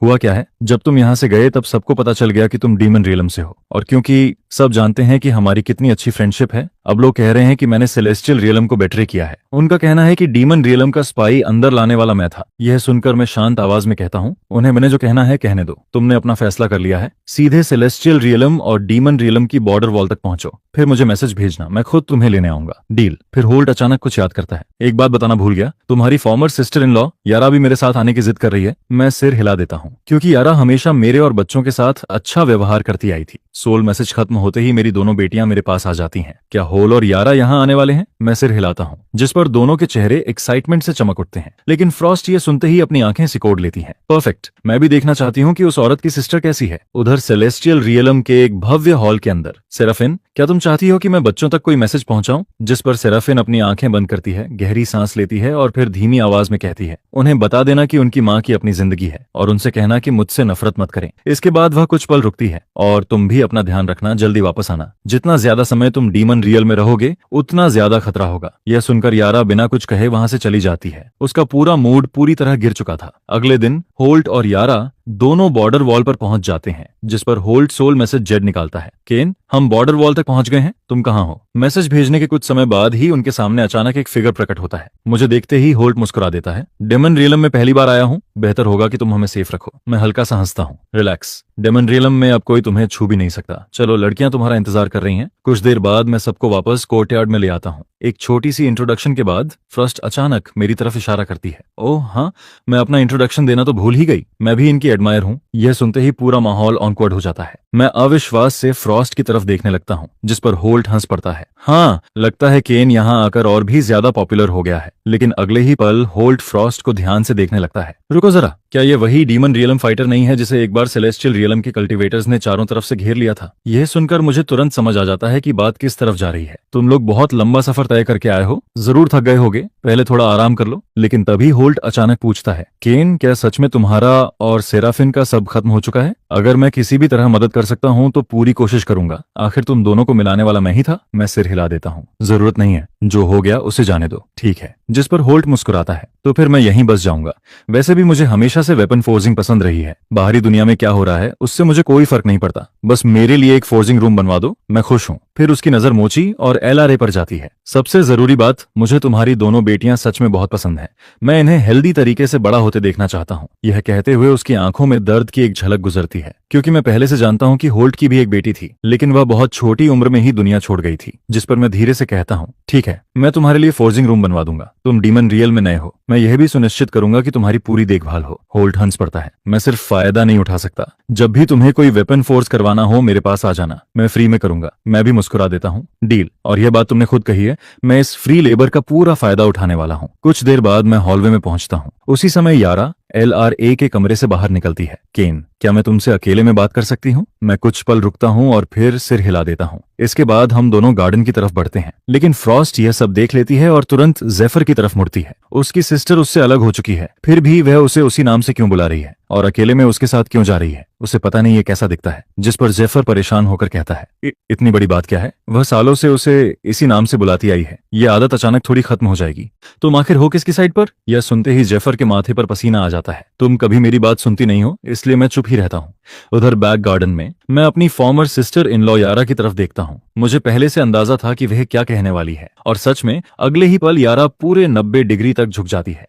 हुआ क्या है? जब तुम यहाँ से गए तब सबको पता चल गया कि तुम डीमन रियलम से हो, और क्योंकि सब जानते हैं कि हमारी कितनी अच्छी फ्रेंडशिप है, अब लोग कह रहे हैं कि मैंने सेलेस्टियल रियलम को बेट्रे किया है। उनका कहना है कि डीमन रियलम का स्पाई अंदर लाने वाला मैं था। यह सुनकर मैं शांत आवाज में कहता हूँ, उन्हें मैंने जो कहना है कहने दो। तुमने अपना फैसला कर लिया है। सीधे सेलेस्टियल रियलम और डीमन रियलम की बॉर्डर वॉल तक पहुंचो, फिर मुझे मैसेज भेजना, मैं खुद तुम्हें लेने आऊंगा। डील। फिर होल्ट अचानक कुछ याद करता है। एक बात बताना भूल गया, तुम्हारी फॉर्मर सिस्टर इन लॉ यारा भी मेरे साथ आने की जिद कर रही है। मैं सिर हिला देता हूँ, क्योंकि यारा हमेशा मेरे और बच्चों के साथ अच्छा व्यवहार करती आई थी। सोल मैसेज खत्म होते ही मेरी दोनों बेटियां मेरे पास आ जाती हैं। क्या होल और यारा यहाँ आने वाले हैं? मैं सिर हिलाता हूँ, जिस पर दोनों के चेहरे एक्साइटमेंट से चमक उठते हैं। लेकिन फ्रॉस्ट ये सुनते ही अपनी आंखें सिकोड़ लेती हैं। परफेक्ट, मैं भी देखना चाहती हूँ कि उस औरत की सिस्टर कैसी है। उधर सेलेस्टियल रियलम के एक भव्य हॉल के अंदर, सेराफिन, क्या तुम चाहती हो कि मैं बच्चों तक कोई मैसेज पहुंचाऊं? जिस पर सेराफिन अपनी आंखें बंद करती है, गहरी सांस लेती है और फिर धीमी आवाज में कहती है, उन्हें बता देना कि उनकी माँ की अपनी जिंदगी है, और उनसे कहना कि मुझसे नफरत मत करें। इसके बाद वह कुछ पल रुकती है, और तुम भी अपना ध्यान रखना, जल्दी वापस आना। जितना ज्यादा समय तुम डीमन रियल में रहोगे उतना ज्यादा खतरा होगा। यह सुनकर यारा बिना कुछ कहे वहां से चली जाती है। उसका पूरा मूड पूरी तरह गिर चुका था। अगले दिन होल्ट और यारा दोनों बॉर्डर वॉल पर पहुंच जाते हैं, जिस पर होल्ट सोल मैसेज जेड निकालता है। केन, हम बॉर्डर वॉल तक पहुंच गए हैं, तुम कहां हो? मैसेज भेजने के कुछ समय बाद ही उनके सामने अचानक एक फिगर प्रकट होता है। मुझे देखते ही होल्ट मुस्कुरा देता है। डेमन रियलम में पहली बार आया हूं, बेहतर होगा कि तुम हमें सेफ रखो। मैं हल्का सा हंसता हूं। रिलैक्स, डेमन रियलम में अब कोई तुम्हें छू भी नहीं सकता। चलो, लड़कियां तुम्हारा इंतजार कर रही हैं। कुछ देर बाद मैं सबको वापस कोर्टयार्ड में ले आता हूँ। एक छोटी सी इंट्रोडक्शन के बाद फ्रॉस्ट अचानक मेरी तरफ इशारा करती है। ओह हाँ, मैं अपना इंट्रोडक्शन देना तो भूल ही गई। मैं भी इनकी एडमायर हूँ। यह सुनते ही पूरा माहौल ऑकवर्ड हो जाता है। मैं अविश्वास से फ्रॉस्ट की तरफ देखने लगता हूँ, जिस पर होल्ट हंस पड़ता है। हाँ, लगता है केन यहाँ आकर और भी ज्यादा पॉपुलर हो गया है। लेकिन अगले ही पल होल्ट फ्रॉस्ट को ध्यान से देखने लगता है। रुको जरा, क्या ये वही डीमन रियलम फाइटर नहीं है जिसे एक बार सेलेस्टियल रियलम के कल्टीवेटर्स ने चारों तरफ से घेर लिया था? यह सुनकर मुझे तुरंत समझ आ जाता है कि बात किस तरफ जा रही है। तुम लोग बहुत लंबा सफर तय करके आए हो, जरूर थक गए होगे, पहले थोड़ा आराम कर लो। लेकिन तभी होल्ट अचानक पूछता है, केन, क्या सच में तुम्हारा और सेराफिन का सब खत्म हो चुका है? अगर मैं किसी भी तरह मदद कर सकता हूँ तो पूरी कोशिश करूंगा। आखिर तुम दोनों को मिलाने वाला मैं ही था। मैं सिर हिला देता हूँ। जरूरत नहीं है, जो हो गया उसे जाने दो, ठीक है। जिस पर होल्ट मुस्कुराता है, तो फिर मैं यहीं बस जाऊंगा। वैसे भी मुझे हमेशा से वेपन फोर्जिंग पसंद रही है। बाहरी दुनिया में क्या हो रहा है उससे मुझे कोई फर्क नहीं पड़ता। बस मेरे लिए एक फोर्जिंग रूम बनवा दो, मैं खुश हूँ। फिर उसकी नजर मोची और एलआरए पर जाती है। सबसे जरूरी बात, मुझे तुम्हारी दोनों बेटियां सच में बहुत पसंद हैं। मैं इन्हें हेल्दी तरीके से बड़ा होते देखना चाहता हूँ। यह कहते हुए उसकी आंखों में दर्द की एक झलक गुजरती है, क्योंकि मैं पहले से जानता हूँ कि होल्ट की भी एक बेटी थी, लेकिन वह बहुत छोटी उम्र में ही दुनिया छोड़ गई थी। जिस पर मैं धीरे से कहता हूँ, ठीक है, मैं तुम्हारे लिए फोर्जिंग रूम बनवा दूंगा। तुम डीमन रियल में नए हो, मैं यह भी सुनिश्चित करूंगा कि तुम्हारी पूरी देखभाल हो। होल्ट हंस पड़ता है। मैं सिर्फ फायदा नहीं उठा सकता। जब भी तुम्हें कोई वेपन फोर्स करवाना हो मेरे पास आ जाना, मैं फ्री में करूंगा। मैं भी मुस्कुरा देता हूँ। डील। और यह बात तुमने खुद कही है, मैं इस फ्री लेबर का पूरा फायदा उठाने वाला हूँ। कुछ देर बाद मैं हॉलवे में पहुंचता हूँ। उसी समय यारा एलआरए के कमरे से बाहर निकलती है। केन, क्या मैं तुमसे अकेले में बात कर सकती हूँ? मैं कुछ पल रुकता हूँ और फिर सिर हिला देता हूँ। इसके बाद हम दोनों गार्डन की तरफ बढ़ते हैं, लेकिन फ्रॉस्ट यह सब देख लेती है और तुरंत जेफर की तरफ मुड़ती है। उसकी सिस्टर उससे अलग हो चुकी है, फिर भी वह उसे उसी नाम से क्यों बुला रही है और अकेले में उसके साथ क्यों जा रही है? उसे पता नहीं ये कैसा दिखता है। जिस पर जेफर परेशान होकर कहता है, इतनी बड़ी बात क्या है? वह सालों से उसे इसी नाम से बुलाती आई है। ये आदत अचानक थोड़ी खत्म हो जाएगी। तुम आखिर हो किसकी साइड पर? यह सुनते ही जेफर के माथे पर पसीना आ जाता है। तुम कभी मेरी बात सुनती नहीं हो, इसलिए मैं चुप ही रहता हूँ। उधर बैक गार्डन में मैं अपनी फॉर्मर सिस्टर इन लॉ यारा की तरफ देखता हूँ। मुझे पहले से अंदाजा था कि वह क्या कहने वाली है, और सच में अगले ही पल यारा पूरे 90 डिग्री तक झुक जाती है।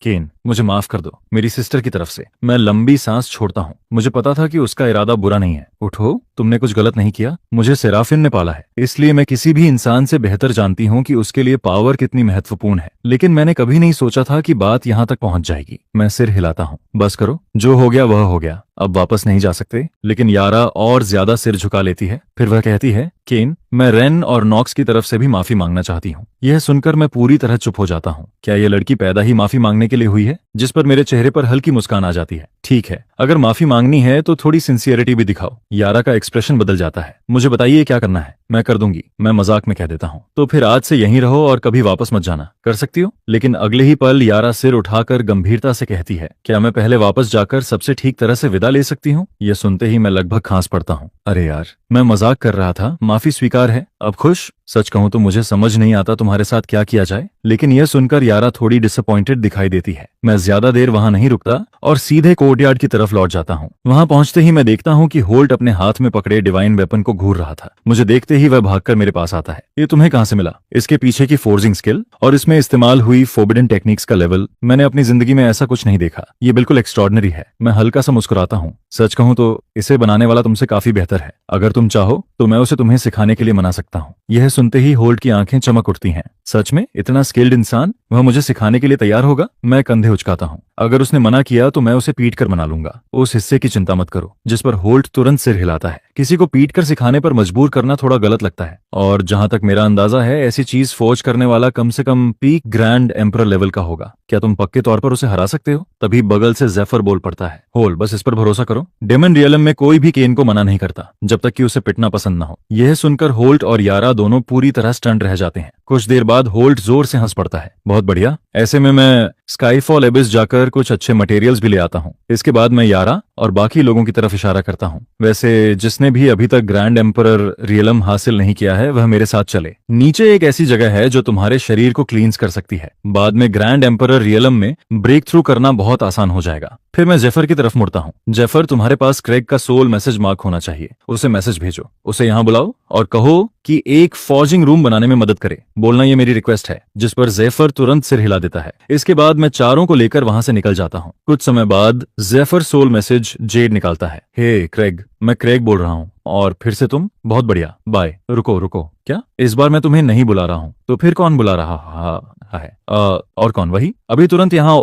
केन, मुझे माफ कर दो, मेरी सिस्टर की तरफ से। मैं लंबी सांस छोड़ता हूँ। मुझे पता था कि उसका इरादा बुरा नहीं है। उठो, तुमने कुछ गलत नहीं किया। मुझे सेराफिन ने पाला है, इसलिए मैं किसी भी इंसान से बेहतर जानती हूँ कि उसके लिए पावर कितनी महत्वपूर्ण है। लेकिन मैंने कभी नहीं सोचा था कि बात यहाँ तक पहुंच जाएगी। मैं सिर हिलाता हूँ। बस करो, जो हो गया वह हो गया, अब वापस नहीं जा सकते। लेकिन यारा और ज्यादा सिर झुका लेती है। फिर वह कहती है, केन, मैं रेन और नॉक्स की तरफ से भी माफी मांगना चाहती हूँ। यह सुनकर मैं पूरी तरह चुप हो जाता हूँ। क्या यह लड़की पैदा ही माफी मांगने के लिए हुई है? जिस पर मेरे चेहरे पर हल्की मुस्कान आ जाती है। ठीक है, अगर माफी मांगनी है तो थोड़ी सिंसियरिटी भी दिखाओ। यारा का एक्सप्रेशन बदल जाता है। मुझे बताइए क्या करना है, मैं कर दूंगी। मैं मजाक में कह देता हूँ। तो फिर आज से यहीं रहो और कभी वापस मत जाना। कर सकती हो? लेकिन अगले ही पल यारा सिर उठाकर गंभीरता से कहती है, क्या मैं पहले वापस जाकर सबसे ठीक तरह से विदा ले सकती हूँ? यह सुनते ही मैं लगभग खांस पड़ता हूँ। अरे यार, मैं मजाक कर रहा था। माफी स्वीकार है। अब खुश? सच कहूं तो मुझे समझ नहीं आता तुम्हारे साथ क्या किया जाए। लेकिन यह सुनकर यारा थोड़ी डिसअपॉइंटेड दिखाई देती है। मैं ज्यादा देर वहां नहीं रुकता और सीधे कोर्टयार्ड की तरफ लौट जाता हूँ। वहां पहुंचते ही मैं देखता हूँ कि होल्ट अपने हाथ में पकड़े डिवाइन वेपन को घूर रहा था। मुझे देखते ही वह भागकर मेरे पास आता है। ये तुम्हें कहां से मिला? इसके पीछे की फोर्जिंग स्किल और इसमें इस्तेमाल हुई फोर्बिडन टेक्निक्स का लेवल, मैंने अपनी जिंदगी में ऐसा कुछ नहीं देखा। ये बिल्कुल एक्स्ट्रॉर्डनरी है। मैं हल्का सा मुस्कुराता हूँ। सच कहूं तो इसे बनाने वाला तुमसे काफी बेहतर है। अगर तुम चाहो तो मैं उसे तुम्हें सिखाने के लिए मना सकता हूँ। यह सुनते ही होल्ट की आंखें चमक उठती हैं। सच में? इतना स्किल्ड इंसान? वह मुझे सिखाने के लिए तैयार होगा? मैं कंधे उचकाता हूँ। अगर उसने मना किया तो मैं उसे पीट कर मना लूंगा। उस हिस्से की चिंता मत करो। जिस पर होल्ट तुरंत सिर हिलाता है। किसी को पीट कर सिखाने पर मजबूर करना थोड़ा गलत लगता है, और जहां तक मेरा अंदाजा है ऐसी चीज फोर्ज करने वाला कम से कम पीक ग्रैंड एम्परर लेवल का होगा। क्या तुम पक्के तौर पर उसे हरा सकते हो? तभी बगल से जेफर बोल पड़ता है, होल, बस इस पर भरोसा करो। डेमन रियलम में कोई भी केन को मना नहीं करता जब तक कि उसे पिटना पसंद न हो। यह सुनकर होल्ट और यारा दोनों पूरी तरह स्टंट रह जाते हैं। कुछ देर बाद होल्ट जोर से हंस पड़ता है। बहुत बढ़िया, ऐसे में मैं स्काईफॉल एबिस जाकर कुछ अच्छे मटेरियल्स भी ले आता हूँ। इसके बाद मैं यारा और बाकी लोगों की तरफ इशारा करता हूँ। वैसे जिसने भी अभी तक ग्रैंड एम्परर रियलम हासिल नहीं किया है वह मेरे साथ चले। नीचे एक ऐसी जगह है जो तुम्हारे शरीर को क्लींस कर सकती है। बाद में ग्रैंड एम्परर रियलम में ब्रेक थ्रू करना बहुत आसान हो जाएगा। फिर मैं जेफर की तरफ मुड़ता हूँ। जेफर, तुम्हारे पास क्रेग का सोल मैसेज मार्क होना चाहिए। उसे मैसेज भेजो, उसे यहाँ बुलाओ और कहो कि एक फॉर्जिंग रूम बनाने में मदद करे। बोलना ये मेरी रिक्वेस्ट है। जिस पर जेफर तुरंत सिर हिला देता है। इसके बाद मैं चारों को लेकर वहां से निकल जाता हूँ। कुछ समय बाद जेफर सोल मैसेज जेड निकालता है। हे क्रेग, मैं क्रेग बोल रहा हूँ। और फिर से तुम? बहुत बढ़िया, बाय। रुको, क्या? इस बार मैं तुम्हें नहीं बुला रहा हूँ। तो फिर कौन बुला रहा है? और कौन? वही, अभी तुरंत यहाँ।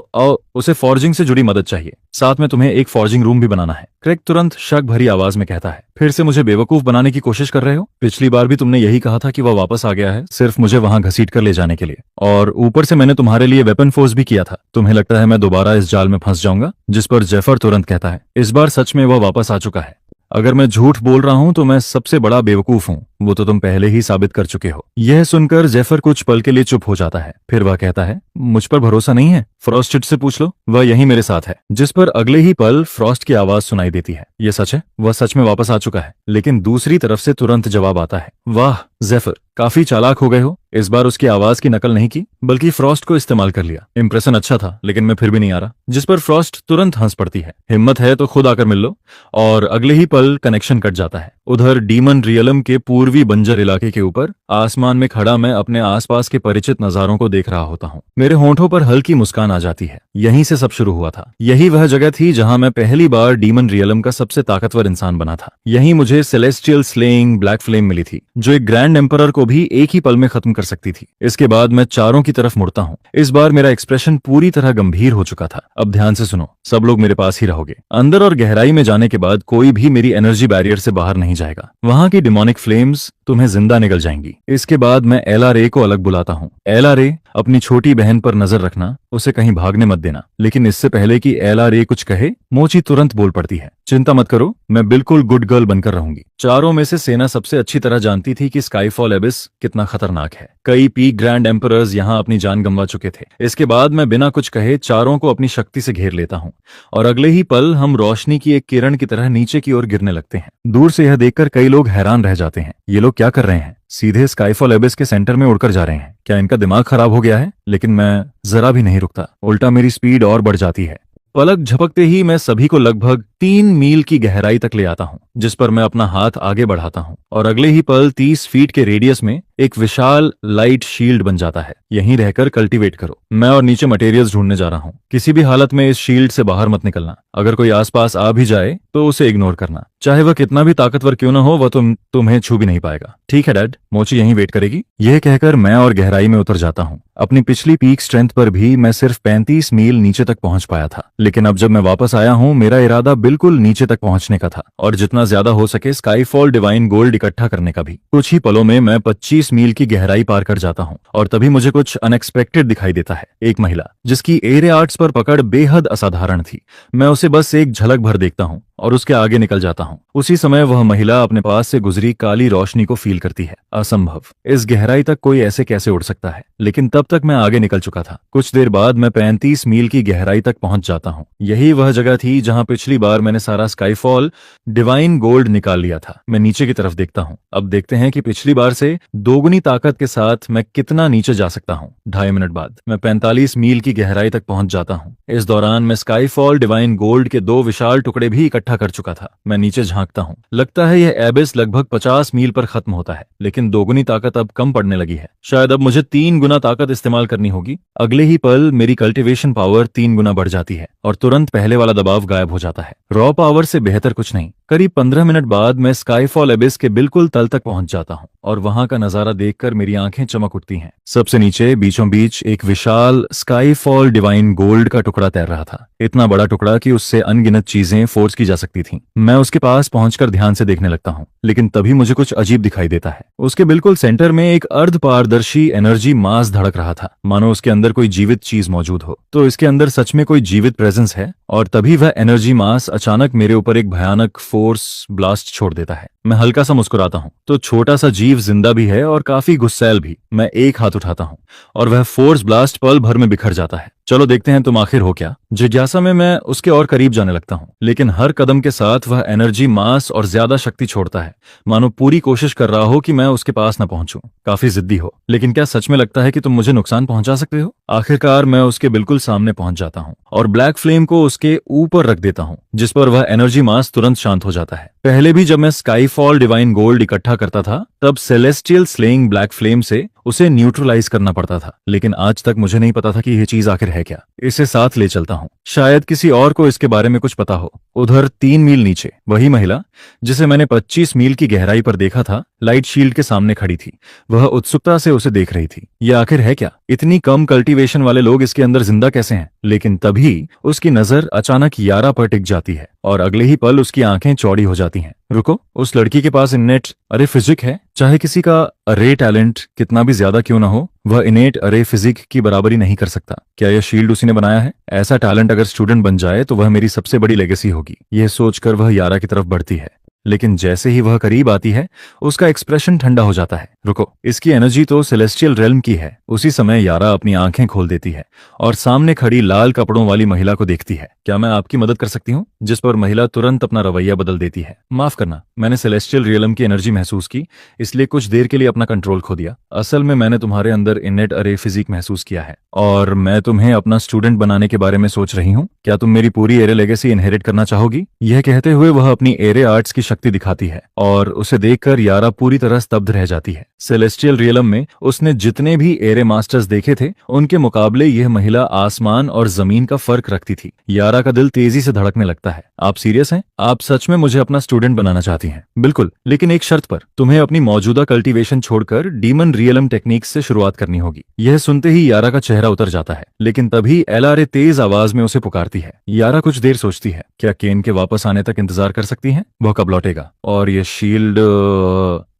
उसे फॉर्जिंग से जुड़ी मदद चाहिए, साथ में तुम्हें एक फॉर्जिंग रूम भी बनाना है। क्रेग तुरंत शक भरी आवाज में कहता है, फिर से मुझे बेवकूफ बनाने की कोशिश कर रहे हो? पिछली बार भी तुमने यही कहा था कि वह वापस आ गया है सिर्फ मुझे वहां घसीट कर ले जाने के लिए, और ऊपर से मैंने तुम्हारे लिए वेपन फोर्स भी किया था। तुम्हें लगता है मैं दोबारा इस जाल में फंस जाऊंगा? जिस पर जेफर तुरंत कहता है, इस बार सच में वह वापस आ चुका है। अगर मैं झूठ बोल रहा हूं तो मैं सबसे बड़ा बेवकूफ हूं। वो तो तुम पहले ही साबित कर चुके हो। यह सुनकर जेफर कुछ पल के लिए चुप हो जाता है। फिर वह कहता है, मुझ पर भरोसा नहीं है? फ्रॉस्टेड से पूछ लो, वह यहीं मेरे साथ है। जिस पर अगले ही पल फ्रॉस्ट की आवाज सुनाई देती है। यह सच है? वह सच में वापस आ चुका है। लेकिन दूसरी तरफ से तुरंत जवाब आता है, वाह जेफर, काफी चालाक हो गए हो। इस बार उसकी आवाज की नकल नहीं की, बल्कि फ्रॉस्ट को इस्तेमाल कर लिया। इंप्रेशन अच्छा था, लेकिन मैं फिर भी नहीं आ रहा। जिस पर फ्रॉस्ट तुरंत हंस पड़ती है, हिम्मत है तो खुद आकर मिल लो। और अगले ही पल कनेक्शन कट जाता है। उधर डीमन रियलम के पूर्वी बंजर इलाके के ऊपर आसमान में खड़ा मैं अपने आसपास के परिचित नजारों को देख रहा होता हूँ। मेरे होंठों पर हल्की मुस्कान आ जाती है। यहीं से सब शुरू हुआ था। यही वह जगह थी जहां मैं पहली बार डीमन रियलम का सबसे ताकतवर इंसान बना था। यहीं मुझे सेलेस्टियल स्लेइंग ब्लैक फ्लेम मिली थी, जो एक ग्रैंड एम्परर को भी एक ही पल में खत्म कर सकती थी। इसके बाद मैं चारों की तरफ मुड़ता हूँ। इस बार मेरा एक्सप्रेशन पूरी तरह गंभीर हो चुका था। अब ध्यान से सुनो, सब लोग मेरे पास ही रहोगे। अंदर और गहराई में जाने के बाद कोई भी मेरी एनर्जी बैरियर से बाहर नहीं जाएगा। वहां की डिमोनिक फ्लेम्स तुम्हें जिंदा निगल जाएंगी। इसके बाद मैं एलआरए को अलग बुलाता हूँ। एलआरए, अपनी छोटी बहन पर नजर रखना, उसे कहीं भागने मत देना। लेकिन इससे पहले कि एलआरए कुछ कहे, मोची तुरंत बोल पड़ती है, चिंता मत करो, मैं बिल्कुल गुड गर्ल बनकर रहूंगी। चारों में से सेना सबसे अच्छी तरह जानती थी कि स्काईफॉल एबिस कितना खतरनाक है। कई पीक ग्रैंड एम्परर्स यहाँ अपनी जान गंवा चुके थे। इसके बाद मैं बिना कुछ कहे चारों को अपनी शक्ति से घेर लेता हूँ और अगले ही पल हम रोशनी की एक किरण की तरह नीचे की ओर गिरने लगते हैं। दूर से यह देखकर कई लोग हैरान रह जाते हैं। ये लोग क्या कर रहे हैं? सीधे स्काईफॉल एबिस के सेंटर में उड़कर जा रहे हैं। क्या इनका दिमाग खराब हो गया है? लेकिन मैं जरा भी नहीं रुकता, उल्टा मेरी स्पीड और बढ़ जाती है। पलक झपकते ही मैं सभी को लगभग 3 मील की गहराई तक ले आता हूँ, जिस पर मैं अपना हाथ आगे बढ़ाता हूँ और अगले ही पल 30 फीट के रेडियस में एक विशाल लाइट शील्ड बन जाता है। यहीं रहकर कल्टीवेट करो। मैं और नीचे मटेरियल्स ढूंढने जा रहा हूँ। किसी भी हालत में इस शील्ड से बाहर मत निकलना। अगर कोई आसपास आ भी जाए तो उसे इग्नोर करना, चाहे वह कितना भी ताकतवर क्यों न हो, वह तुम्हें छू भी नहीं पाएगा। ठीक है डैड, मोची यहीं वेट करेगी। यह कहकर मैं और गहराई में उतर जाता हूँ। अपनी पिछली पीक स्ट्रेंथ पर भी मैं सिर्फ 35 मील नीचे तक पहुंच पाया था, लेकिन अब जब मैं वापस आया हूँ, मेरा इरादा बिल्कुल नीचे तक पहुंचने का था और जितना ज्यादा हो सके स्काईफॉल डिवाइन गोल्ड इकट्ठा करने का भी। कुछ ही पलों में मैं 25 मील की गहराई पार कर जाता हूँ और तभी मुझे कुछ अनएक्सपेक्टेड दिखाई देता है। एक महिला जिसकी एरे आर्ट्स पर पकड़ बेहद असाधारण थी। मैं उसे बस एक झलक भर देखता हूँ और उसके आगे निकल जाता हूँ। उसी समय वह महिला अपने पास से गुजरी काली रोशनी को फील करती है। असंभव, इस गहराई तक कोई ऐसे कैसे उड़ सकता है? लेकिन तब तक मैं आगे निकल चुका था। कुछ देर बाद मैं 35 मील की गहराई तक पहुंच जाता हूँ। यही वह जगह थी जहां पिछली बार मैंने सारा स्काईफॉल डिवाइन गोल्ड निकाल लिया था। मैं नीचे की तरफ देखता हूँ। अब देखते हैं कि पिछली बार से दोगुनी ताकत के साथ मैं कितना नीचे जा सकता हूँ। 2.5 मिनट बाद मैं 45 मील की गहराई तक पहुंच जाता हूँ। इस दौरान मैं स्काईफॉल डिवाइन गोल्ड के 2 विशाल टुकड़े भी इकट्ठा कर चुका था। मैं नीचे झांकता हूँ। लगता है यह एबिस लगभग 50 मील पर खत्म होता है, लेकिन दोगुनी ताकत अब कम पड़ने लगी है। शायद अब मुझे 3 गुना ताकत इस्तेमाल करनी होगी। अगले ही पल मेरी कल्टीवेशन पावर 3 गुना बढ़ जाती है और तुरंत पहले वाला दबाव गायब हो जाता है। रॉ पावर से बेहतर कुछ नहीं। करीब 15 मिनट बाद मैं स्काईफॉल एबिस के बिल्कुल तल तक पहुंच जाता हूँ और वहां का नजारा देखकर मेरी आंखें चमक उठती हैं। सबसे नीचे बीचों बीच एक विशाल स्काईफॉल डिवाइन गोल्ड का टुकड़ा तैर रहा था। इतना बड़ा टुकड़ा कि उससे अनगिनत चीजें फोर्स की जा सकती थीं। मैं उसके पास पहुंचकर ध्यान से देखने लगता हूँ, लेकिन तभी मुझे कुछ अजीब दिखाई देता है। उसके बिल्कुल सेंटर में एक अर्ध पारदर्शी एनर्जी मास धड़क रहा था, मानो उसके अंदर कोई जीवित चीज मौजूद हो। तो इसके अंदर सच में कोई जीवित प्रेजेंस है। और तभी वह एनर्जी मास अचानक मेरे ऊपर एक भयानक फोर्स ब्लास्ट छोड़ देता है। मैं हल्का सा मुस्कुराता हूँ। तो छोटा सा जीव जिंदा भी है और काफी गुस्सैल भी। मैं एक हाथ उठाता हूँ और वह फोर्स ब्लास्ट पल भर में बिखर जाता है। चलो देखते हैं तुम आखिर हो क्या। जिज्ञासा में मैं उसके और करीब जाने लगता हूँ, लेकिन हर कदम के साथ वह एनर्जी मास और ज्यादा शक्ति छोड़ता है, मानो पूरी कोशिश कर रहा हो कि मैं उसके पास न पहुंचूं। काफी जिद्दी हो, लेकिन क्या सच में लगता है कि तुम मुझे नुकसान पहुंचा सकते हो? आखिरकार मैं उसके बिल्कुल सामने पहुंच जाता हूँ और ब्लैक फ्लेम को उसके ऊपर रख देता हूँ, जिस पर वह एनर्जी मास तुरंत शांत हो जाता है। पहले भी जब मैं स्काईफॉल डिवाइन गोल्ड इकट्ठा करता था, तब सेलेस्टियल स्लेइंग ब्लैक फ्लेम से उसे न्यूट्रलाइज करना पड़ता था, लेकिन आज तक मुझे नहीं पता था कि यह चीज आखिर है क्या। इसे साथ ले चलता हूँ, शायद किसी और को इसके बारे में कुछ पता हो। उधर 3 मील नीचे वही महिला जिसे मैंने 25 मील की गहराई पर देखा था, लाइट शील्ड के सामने खड़ी थी। वह उत्सुकता से उसे देख रही थी। यह आखिर है क्या? इतनी कम कल्टीवेशन वाले लोग इसके अंदर जिंदा कैसे हैं? लेकिन तभी उसकी नजर अचानक यारा पर टिक जाती है और अगले ही पल उसकी आंखें चौड़ी हो जाती हैं। रुको, उस लड़की के पास इनेट अरे फिजिक है। चाहे किसी का अरे टैलेंट कितना भी ज्यादा क्यों ना हो, वह इनेट अरे फिजिक की बराबरी नहीं कर सकता। क्या यह शील्ड उसी ने बनाया है? ऐसा टैलेंट अगर स्टूडेंट बन जाए तो वह मेरी सबसे बड़ी लेगेसी होगी। यह सोचकर वह यारा की तरफ बढ़ती है, लेकिन जैसे ही वह करीब आती है उसका एक्सप्रेशन ठंडा हो जाता है। रुको, इसकी एनर्जी तो सेलेस्टियल रेल्म की है। उसी समय यारा अपनी आंखें खोल देती है और सामने खड़ी लाल कपड़ों वाली महिला को देखती है। क्या मैं आपकी मदद कर सकती हूँ? जिस पर महिला तुरंत अपना रवैया बदल देती है। माफ करना, मैंने सेलेस्टियल रियलम की एनर्जी महसूस की, इसलिए कुछ देर के लिए अपना कंट्रोल खो दिया। असल में मैंने तुम्हारे अंदर इनेट अरे फिजिक महसूस किया है और मैं तुम्हें अपना स्टूडेंट बनाने के बारे में सोच रही हूँ। क्या तुम मेरी पूरी एरे लेगेसी इनहेरिट करना चाहोगी? यह कहते हुए वह अपनी एरे आर्ट्स की शक्ति दिखाती है और उसे देखकर यारा पूरी तरह स्तब्ध रह जाती है। सेलेस्टियल रियलम में उसने जितने भी एरे मास्टर्स देखे थे उनके मुकाबले यह महिला आसमान और जमीन का फर्क रखती थी। यारा का दिल तेजी से धड़कने लगता है। आप सीरियस हैं? आप सच में मुझे अपना स्टूडेंट बनाना चाहती हैं? बिल्कुल, लेकिन एक शर्त पर। तुम्हें अपनी मौजूदा कल्टीवेशन छोड़कर डीमन रियलम टेक्निक्स से शुरुआत करनी होगी। यह सुनते ही यारा का चेहरा उतर जाता है, लेकिन तभी एलआरए तेज आवाज में उसे पुकारती है। यारा कुछ देर सोचती है, क्या केन के वापस आने तक इंतजार कर सकती हैं? वह कब लौटेगा? और ये शील्ड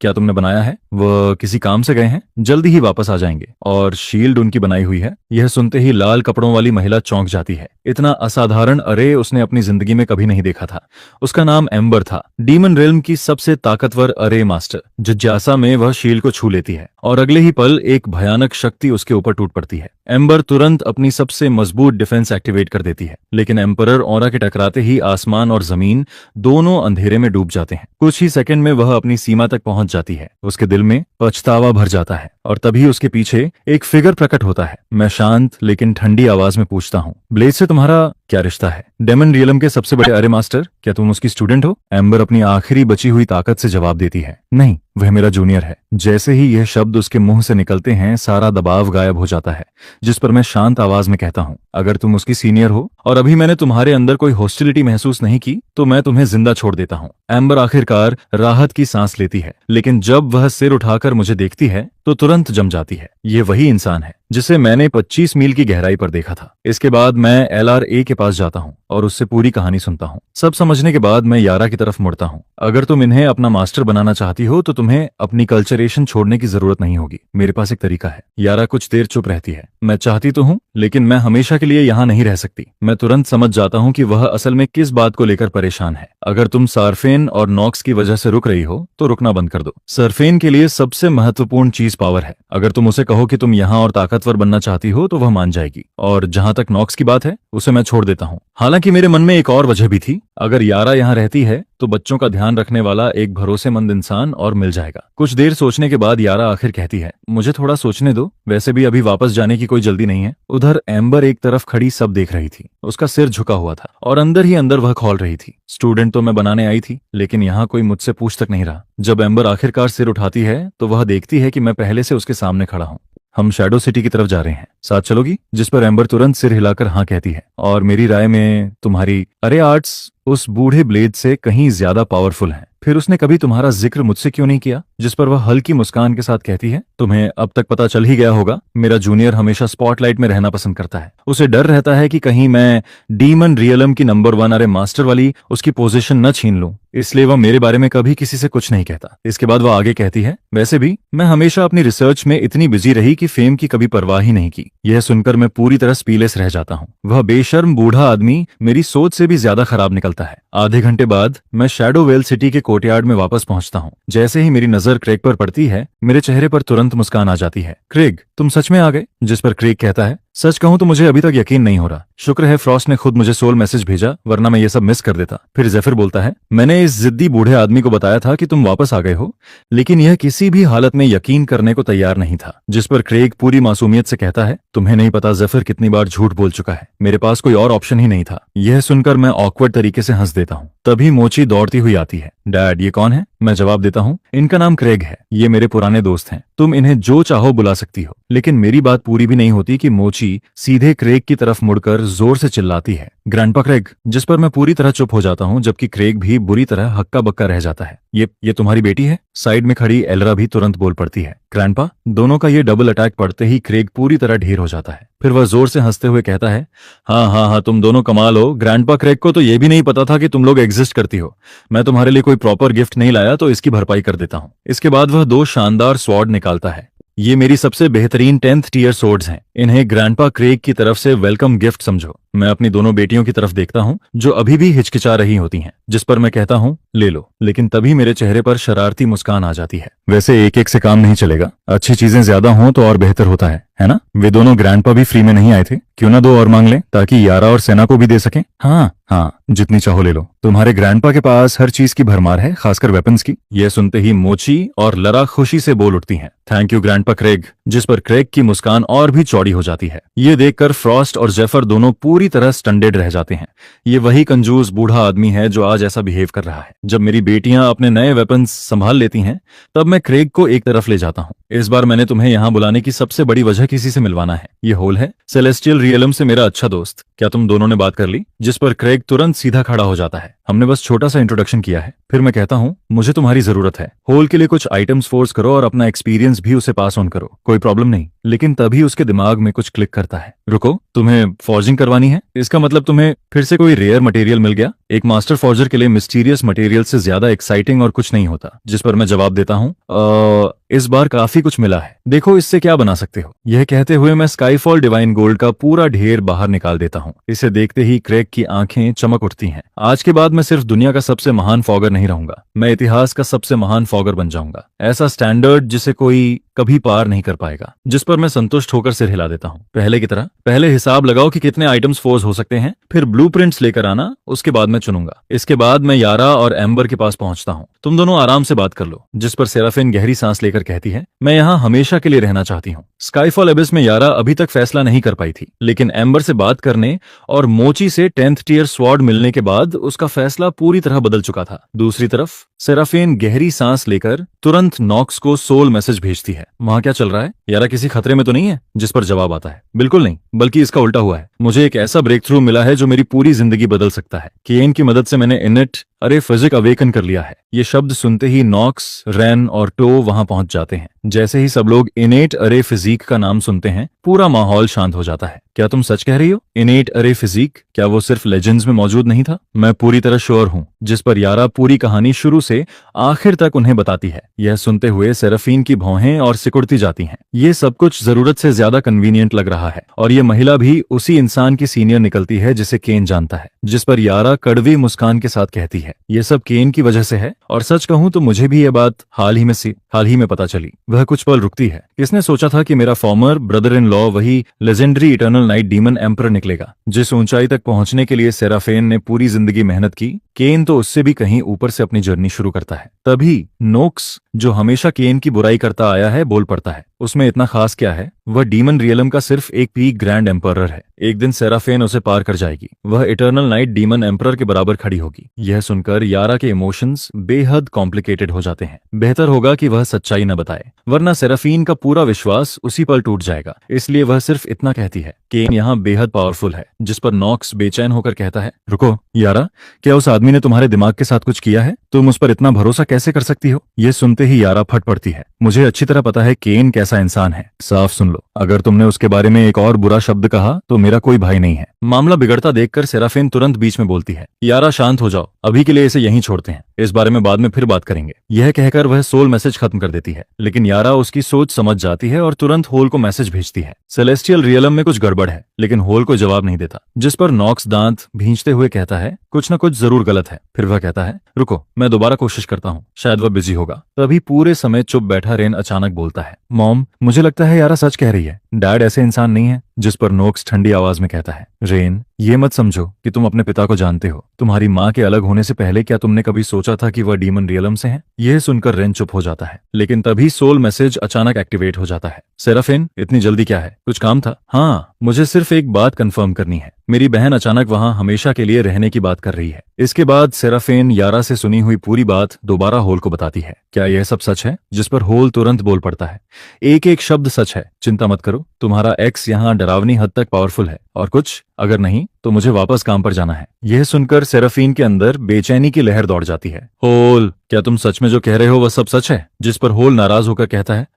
क्या तुमने बनाया है? वह किसी काम से गए हैं, जल्दी ही वापस आ जाएंगे। और शील्ड उनकी बनाई हुई है। यह सुनते ही लाल कपड़ों वाली महिला चौंक जाती है। इतना असाधारण अरे उसने अपनी जिंदगी में कभी नहीं देखा था। उसका नाम एम्बर था, डीमन रेल्म की सबसे ताकतवर अरे मास्टर। जिज्ञासा में वह शील्ड को छू लेती है और अगले ही पल एक भयानक शक्ति उसके ऊपर टूट पड़ती है। एम्बर तुरंत अपनी सबसे मजबूत डिफेंस एक्टिवेट कर देती है, लेकिन एम्परर ऑरा के टकराते ही आसमान और जमीन दोनों अंधेरे में डूब जाते हैं। कुछ ही सेकंड में वह अपनी सीमा तक पहुंच जाती है। उसके दिल में पछतावा भर जाता है और तभी उसके पीछे एक फिगर प्रकट होता है। मैं शांत लेकिन ठंडी आवाज में पूछता हूँ, ब्लेड से तुम्हारा क्या रिश्ता है? डेमन रियलम के सबसे बड़े अरे मास्टर, क्या तुम उसकी स्टूडेंट हो? एम्बर अपनी आखिरी बची हुई ताकत से जवाब देती है, नहीं, वह मेरा जूनियर है। जैसे ही यह शब्द उसके मुंह से निकलते हैं सारा दबाव गायब हो जाता है, जिस पर मैं शांत आवाज में कहता हूँ, अगर तुम उसकी सीनियर हो और अभी मैंने तुम्हारे अंदर कोई हॉस्टिलिटी महसूस नहीं की तो मैं तुम्हें जिंदा छोड़ देता हूँ। एम्बर आखिरकार राहत की सांस लेती है, लेकिन जब वह सिर उठाकर मुझे देखती है तो तुरंत जम जाती है। ये वही इंसान है जिसे मैंने 25 मील की गहराई पर देखा था। इसके बाद मैं एलआरए के पास जाता हूँ और उससे पूरी कहानी सुनता हूँ। सब समझने के बाद मैं यारा की तरफ मुड़ता हूँ। अगर तुम इन्हें अपना मास्टर बनाना चाहती हो तो तुम्हें अपनी कल्चरेशन छोड़ने की जरूरत नहीं होगी। मेरे पास एक तरीका है। यारा कुछ देर चुप रहती है। मैं चाहती तो हूँ, लेकिन मैं हमेशा के लिए यहाँ नहीं रह सकती। मैं तुरंत समझ जाता हूँ कि वह असल में किस बात को लेकर परेशान है। अगर तुम सार्फेन और नॉक्स की वजह से रुक रही हो तो रुकना बंद कर दो। सार्फेन के लिए सबसे महत्वपूर्ण चीज पावर है। अगर तुम उसे कहो कि तुम यहाँ और ताकतवर बनना चाहती हो तो वह मान जाएगी। और जहां तक नॉक्स की बात है उसे मैं छोड़ देता हूँ। हालांकि मेरे मन में एक और वजह भी थी। अगर यारा यहाँ रहती है तो बच्चों का ध्यान रखने वाला एक भरोसेमंद इंसान और मिल जाएगा। कुछ देर सोचने के बाद यारा आखिर कहती है, मुझे थोड़ा सोचने दो, वैसे भी अभी वापस जाने की कोई जल्दी नहीं है। उधर एम्बर एक तरफ खड़ी सब देख रही थी। उसका सिर झुका हुआ था और अंदर ही अंदर वह खौल रही थी। स्टूडेंट तो मैं बनाने आई थी, लेकिन यहाँ कोई मुझसे पूछ तक नहीं रहा। जब एम्बर आखिरकार सिर उठाती है तो वह देखती है कि मैं पहले से उसके सामने खड़ा हूँ। हम शैडो सिटी की तरफ जा रहे हैं, साथ चलोगी? जिस पर एम्बर तुरंत सिर हिलाकर हाँ कहती है। और मेरी राय में तुम्हारी अरे आर्ट्स उस बूढ़े ब्लेड से कहीं ज्यादा पावरफुल हैं। फिर उसने कभी तुम्हारा जिक्र मुझसे क्यों नहीं किया? जिस पर वह हल्की मुस्कान के साथ कहती है, तुम्हें अब तक पता चल ही गया होगा, मेरा जूनियर हमेशा स्पॉटलाइट में रहना पसंद करता है। उसे डर रहता है कि कहीं मैं डीमन रियलम की नंबर 1 अरे मास्टर वाली उसकी पोजीशन न छीन लूं, इसलिए वह मेरे बारे में कभी किसी से कुछ नहीं कहता। इसके बाद वह आगे कहती है, वैसे भी मैं हमेशा अपनी रिसर्च में इतनी बिजी रही कि फेम की कभी परवाह ही नहीं की। यह सुनकर मैं पूरी तरह स्पीलेस रह जाता हूँ। वह बेशर्म बूढ़ा आदमी मेरी सोच से भी ज्यादा खराब निकलता है। आधे घंटे बाद मैं शैडो वेल सिटी के कोर्टयार्ड में वापस पहुंचता हूँ। जैसे ही मेरी नजर क्रेग पर पड़ती है मेरे चेहरे पर तुरंत मुस्कान आ जाती है। क्रेग, तुम सच में आ गए? जिस पर क्रेग कहता है, सच कहूं तो मुझे अभी तक यकीन नहीं हो रहा। शुक्र है फ्रॉस्ट ने खुद मुझे सोल मैसेज भेजा, वरना मैं ये सब मिस कर देता। फिर जेफिर बोलता है, मैंने इस जिद्दी बूढ़े आदमी को बताया था कि तुम वापस आ गए हो, लेकिन यह किसी भी हालत में यकीन करने को तैयार नहीं था। जिस पर क्रेग पूरी मासूमियत से कहता है, तुम्हें नहीं पता जेफिर कितनी बार झूठ बोल चुका है। मेरे पास कोई और ऑप्शन ही नहीं था। यह सुनकर मैं ऑकवर्ड तरीके से हंस देता हूँ। तभी मोची दौड़ती हुई आती है। डैड, ये कौन है? मैं जवाब देता हूँ, इनका नाम क्रेग है। ये मेरे पुराने दोस्त हैं। तुम इन्हें जो चाहो बुला सकती हो। लेकिन मेरी बात पूरी भी नहीं होती कि मोची सीधे क्रेग की तरफ मुड़कर जोर से चिल्लाती है, ग्रैंडपा क्रेग। जिस पर मैं पूरी तरह चुप हो जाता हूँ, जबकि क्रेग भी बुरी तरह हक्का बक्का रह जाता है। ये तुम्हारी बेटी है? साइड में खड़ी एलरा भी तुरंत बोल पड़ती है। ग्रैंडपा। दोनों का ये डबल अटैक पड़ते ही क्रेग पूरी तरह ढेर हो जाता है। फिर वह जोर से हंसते हुए कहता है, हाँ, तुम दोनों कमाल हो। ग्रैंडपा क्रेग को तो ये भी नहीं पता था कि तुम लोग एग्जिस्ट करती हो। मैं तुम्हारे लिए कोई प्रॉपर गिफ्ट नहीं लाया तो इसकी भरपाई कर देता हूँ। इसके बाद वह 2 शानदार स्वॉर्ड निकालता है। ये मेरी सबसे बेहतरीन 10th टियर सोर्ड्स हैं। इन्हें ग्रैंडपा क्रेग की तरफ से वेलकम गिफ्ट समझो। मैं अपनी दोनों बेटियों की तरफ देखता हूँ जो अभी भी हिचकिचा रही होती हैं, जिस पर मैं कहता हूँ ले लो, लेकिन तभी मेरे चेहरे पर शरारती मुस्कान आ जाती है। वैसे एक एक से काम नहीं चलेगा, अच्छी चीजें ज्यादा हों तो और बेहतर होता है ना? वे दोनों ग्रैंडपा भी फ्री में नहीं आए थे, क्यों ना 2 और मांग लें ताकि यारा और सेना को भी दे सकें। हाँ हाँ, जितनी चाहो ले लो, तुम्हारे ग्रैंडपा के पास हर चीज की भरमार है, खासकर वेपन्स की। यह सुनते ही मोची और लरा खुशी से बोल उठती हैं, थैंक यू ग्रैंडपा क्रेग, जिस पर क्रेग की मुस्कान और भी चौड़ी हो जाती है। ये देखकर फ्रॉस्ट और जेफर दोनों पूरी तरह स्टंडेड रह जाते हैं। ये वही कंजूस बूढ़ा आदमी है जो आज ऐसा बिहेव कर रहा है। जब मेरी बेटियां अपने नए वेपन्स संभाल लेती हैं तब मैं क्रेग को एक तरफ ले जाता हूँ। इस बार मैंने तुम्हें यहाँ बुलाने की सबसे बड़ी वजह किसी से मिलवाना है। ये होल है सेलेस्टियल रियलम से मेरा अच्छा दोस्त। क्या तुम दोनों ने बात कर ली? जिस पर क्रेग तुरंत सीधा खड़ा हो जाता है। हमने बस छोटा सा इंट्रोडक्शन किया है। फिर मैं कहता हूँ मुझे तुम्हारी जरूरत है। होल के लिए कुछ आइटम्स फोर्स करो और अपना एक्सपीरियंस भी उसे पास ऑन करो, कोई प्रॉब्लम नहीं। लेकिन तभी उसके दिमाग में कुछ क्लिक करता है। रुको, तुम्हें फॉर्जिंग करवानी है? इसका मतलब तुम्हें फिर से कोई रेयर मटेरियल मिल गया? एक मास्टर फॉर्जर के लिए मिस्टीरियस मटेरियल से ज्यादा एक्साइटिंग और कुछ नहीं होता। जिस पर मैं जवाब देता हूँ इस बार काफी कुछ मिला है, देखो इससे क्या बना सकते हो। यह कहते हुए मैं स्काईफॉल डिवाइन गोल्ड का पूरा ढेर बाहर निकाल देता हूँ। इसे देखते ही क्रेग की आंखें चमक उठती हैं। आज के बाद मैं सिर्फ दुनिया का सबसे महान फॉगर नहीं रहूंगा, मैं इतिहास का सबसे महान फॉगर बन जाऊंगा। ऐसा स्टैंडर्ड जिसे कोई कभी पार नहीं कर पाएगा। जिस पर मैं संतुष्ट होकर सिर हिला देता हूँ। पहले की तरह पहले हिसाब लगाओ कि कितने आइटम्स फोर्स हो सकते हैं, फिर ब्लूप्रिंट्स लेकर आना, उसके बाद मैं चुनूंगा। इसके बाद मैं यारा और एम्बर के पास पहुंचता हूँ। तुम दोनों आराम से बात कर लो। जिस पर सेराफिन गहरी सांस लेकर कहती है, मैं यहाँ हमेशा के लिए रहना चाहती हूँ। स्काईफॉल एबिस में यारा अभी तक फैसला नहीं कर पाई थी, लेकिन एम्बर से बात करने और मोची से 10th टियर स्वॉर्ड मिलने के बाद उसका फैसला पूरी तरह बदल चुका था। दूसरी तरफ सेराफिन गहरी सांस लेकर तुरंत नॉक्स को सोल मैसेज भेजती है, वहां क्या चल रहा है? यारा किसी खतरे में तो नहीं है? जिस पर जवाब आता है, बिल्कुल नहीं, बल्कि इसका उल्टा हुआ है। मुझे एक ऐसा ब्रेक थ्रू मिला है जो मेरी पूरी जिंदगी बदल सकता है। केन की मदद से मैंने इनेट अरे फिजिक अवेकन कर लिया है। ये शब्द सुनते ही नॉक्स, रेन और टो वहां पहुंच जाते हैं। जैसे ही सब लोग इनेट अरे फिजिक का नाम सुनते हैं पूरा माहौल शांत हो जाता है। क्या तुम सच कह रही हो? इनेट अरे फिजिक, क्या वो सिर्फ लेजेंड्स में मौजूद नहीं था? मैं पूरी तरह श्योर हूँ। जिस पर यारा पूरी कहानी शुरू से आखिर तक उन्हें बताती है। यह सुनते हुए सेराफिन की भौहें और सिकुड़ती जाती हैं। ये सब कुछ जरूरत से ज्यादा कन्वीनियंट लग रहा है और ये महिला भी उसी इंसान की सीनियर निकलती है जिसे केन जानता है। जिस पर यारा कड़वी मुस्कान के साथ कहती है, ये सब केन की वजह से है। और सच कहूं तो मुझे भी ये बात हाल ही में पता चली। वह कुछ पल रुकती है। किसने सोचा था कि मेरा फॉर्मर ब्रदर इन लॉ वही legendary eternal night demon emperor निकलेगा। जिस ऊंचाई तक पहुंचने के लिए सेराफेन ने पूरी जिंदगी मेहनत की, केन तो उससे भी कहीं ऊपर से अपनी जर्नी शुरू करता है। तभी नोक्स, जो हमेशा केन की बुराई करता आया है, बोल पड़ता है, उसमें इतना खास क्या है? वह डीमन रियलम का सिर्फ एक पीक ग्रैंड एम्परर है। एक दिन सेराफेन उसे पार कर जाएगी। वह इटर्नल नाइट डीमन एम्परर के बराबर खड़ी होगी। यह सुनकर यारा के इमोशंस बेहद कॉम्प्लिकेटेड हो जाते हैं। बेहतर होगा कि वह सच्चाई न बताए, वरना सेराफीन का पूरा विश्वास उसी पर टूट जाएगा। इसलिए वह सिर्फ इतना कहती है, केन यहाँ बेहद पावरफुल है। जिस पर नॉक्स बेचैन होकर कहता है, रुको यारा, क्या उस आदमी ने तुम्हारे दिमाग के साथ कुछ किया है? तुम उस पर इतना भरोसा कैसे कर सकती हो? यह सुनते ही यारा फट पड़ती है। मुझे अच्छी तरह पता है केन कैसा इंसान है। साफ सुन लो, अगर तुमने उसके बारे में एक और बुरा शब्द कहा तो मेरा कोई भाई नहीं है। मामला बिगड़ता देखकर सेराफिन तुरंत बीच में बोलती है, यारा शांत हो जाओ, अभी के लिए इसे यहीं छोड़ते हैं, इस बारे में बाद में फिर बात करेंगे। यह कहकर वह सोल मैसेज खत्म कर देती है। लेकिन यारा उसकी सोच समझ जाती है और तुरंत होल को मैसेज भेजती है। सेलेस्टियल रियलम में कुछ गड़बड़ है, लेकिन होल को जवाब नहीं देता। जिस पर नॉक्स दांत भींचते हुए कहता है, कुछ न कुछ जरूर गलत है। फिर वह कहता है, रुको मैं दोबारा कोशिश करता हूँ, शायद वह बिजी होगा। तभी पूरे समय चुप बैठा रेन अचानक बोलता है, मॉम, मुझे लगता है यारा सच कह रही है, डैड ऐसे इंसान नहीं है। जिस पर नोक्स ठंडी आवाज में कहता है, रेन, ये मत समझो कि तुम अपने पिता को जानते हो। तुम्हारी माँ के अलग होने से पहले क्या तुमने कभी सोचा था कि वह डीमन रियलम से है? यह सुनकर रेन चुप हो जाता है। लेकिन तभी सोल मैसेज अचानक एक्टिवेट हो जाता है। सेराफिन, इतनी जल्दी क्या है? कुछ काम था? हाँ, मुझे सिर्फ एक बात कंफर्म करनी है। मेरी बहन अचानक वहां हमेशा के लिए रहने की बात कर रही है। इसके बाद सेराफिन यारा से सुनी हुई पूरी बात दोबारा होल को बताती है। क्या यह सब सच है? जिस पर होल तुरंत बोल पड़ता है, एक एक शब्द सच है, चिंता मत करो, तुम्हारा एक्स यहाँ डरावनी हद तक पावरफुल है। और कुछ अगर नहीं तो मुझे वापस काम पर जाना है। यह सुनकर सेराफिन के अंदर बेचैनी की लहर दौड़ जाती है। होल, क्या तुम सच में जो कह रहे हो वह सब सच है? जिस पर होल नाराज होकर कहता है,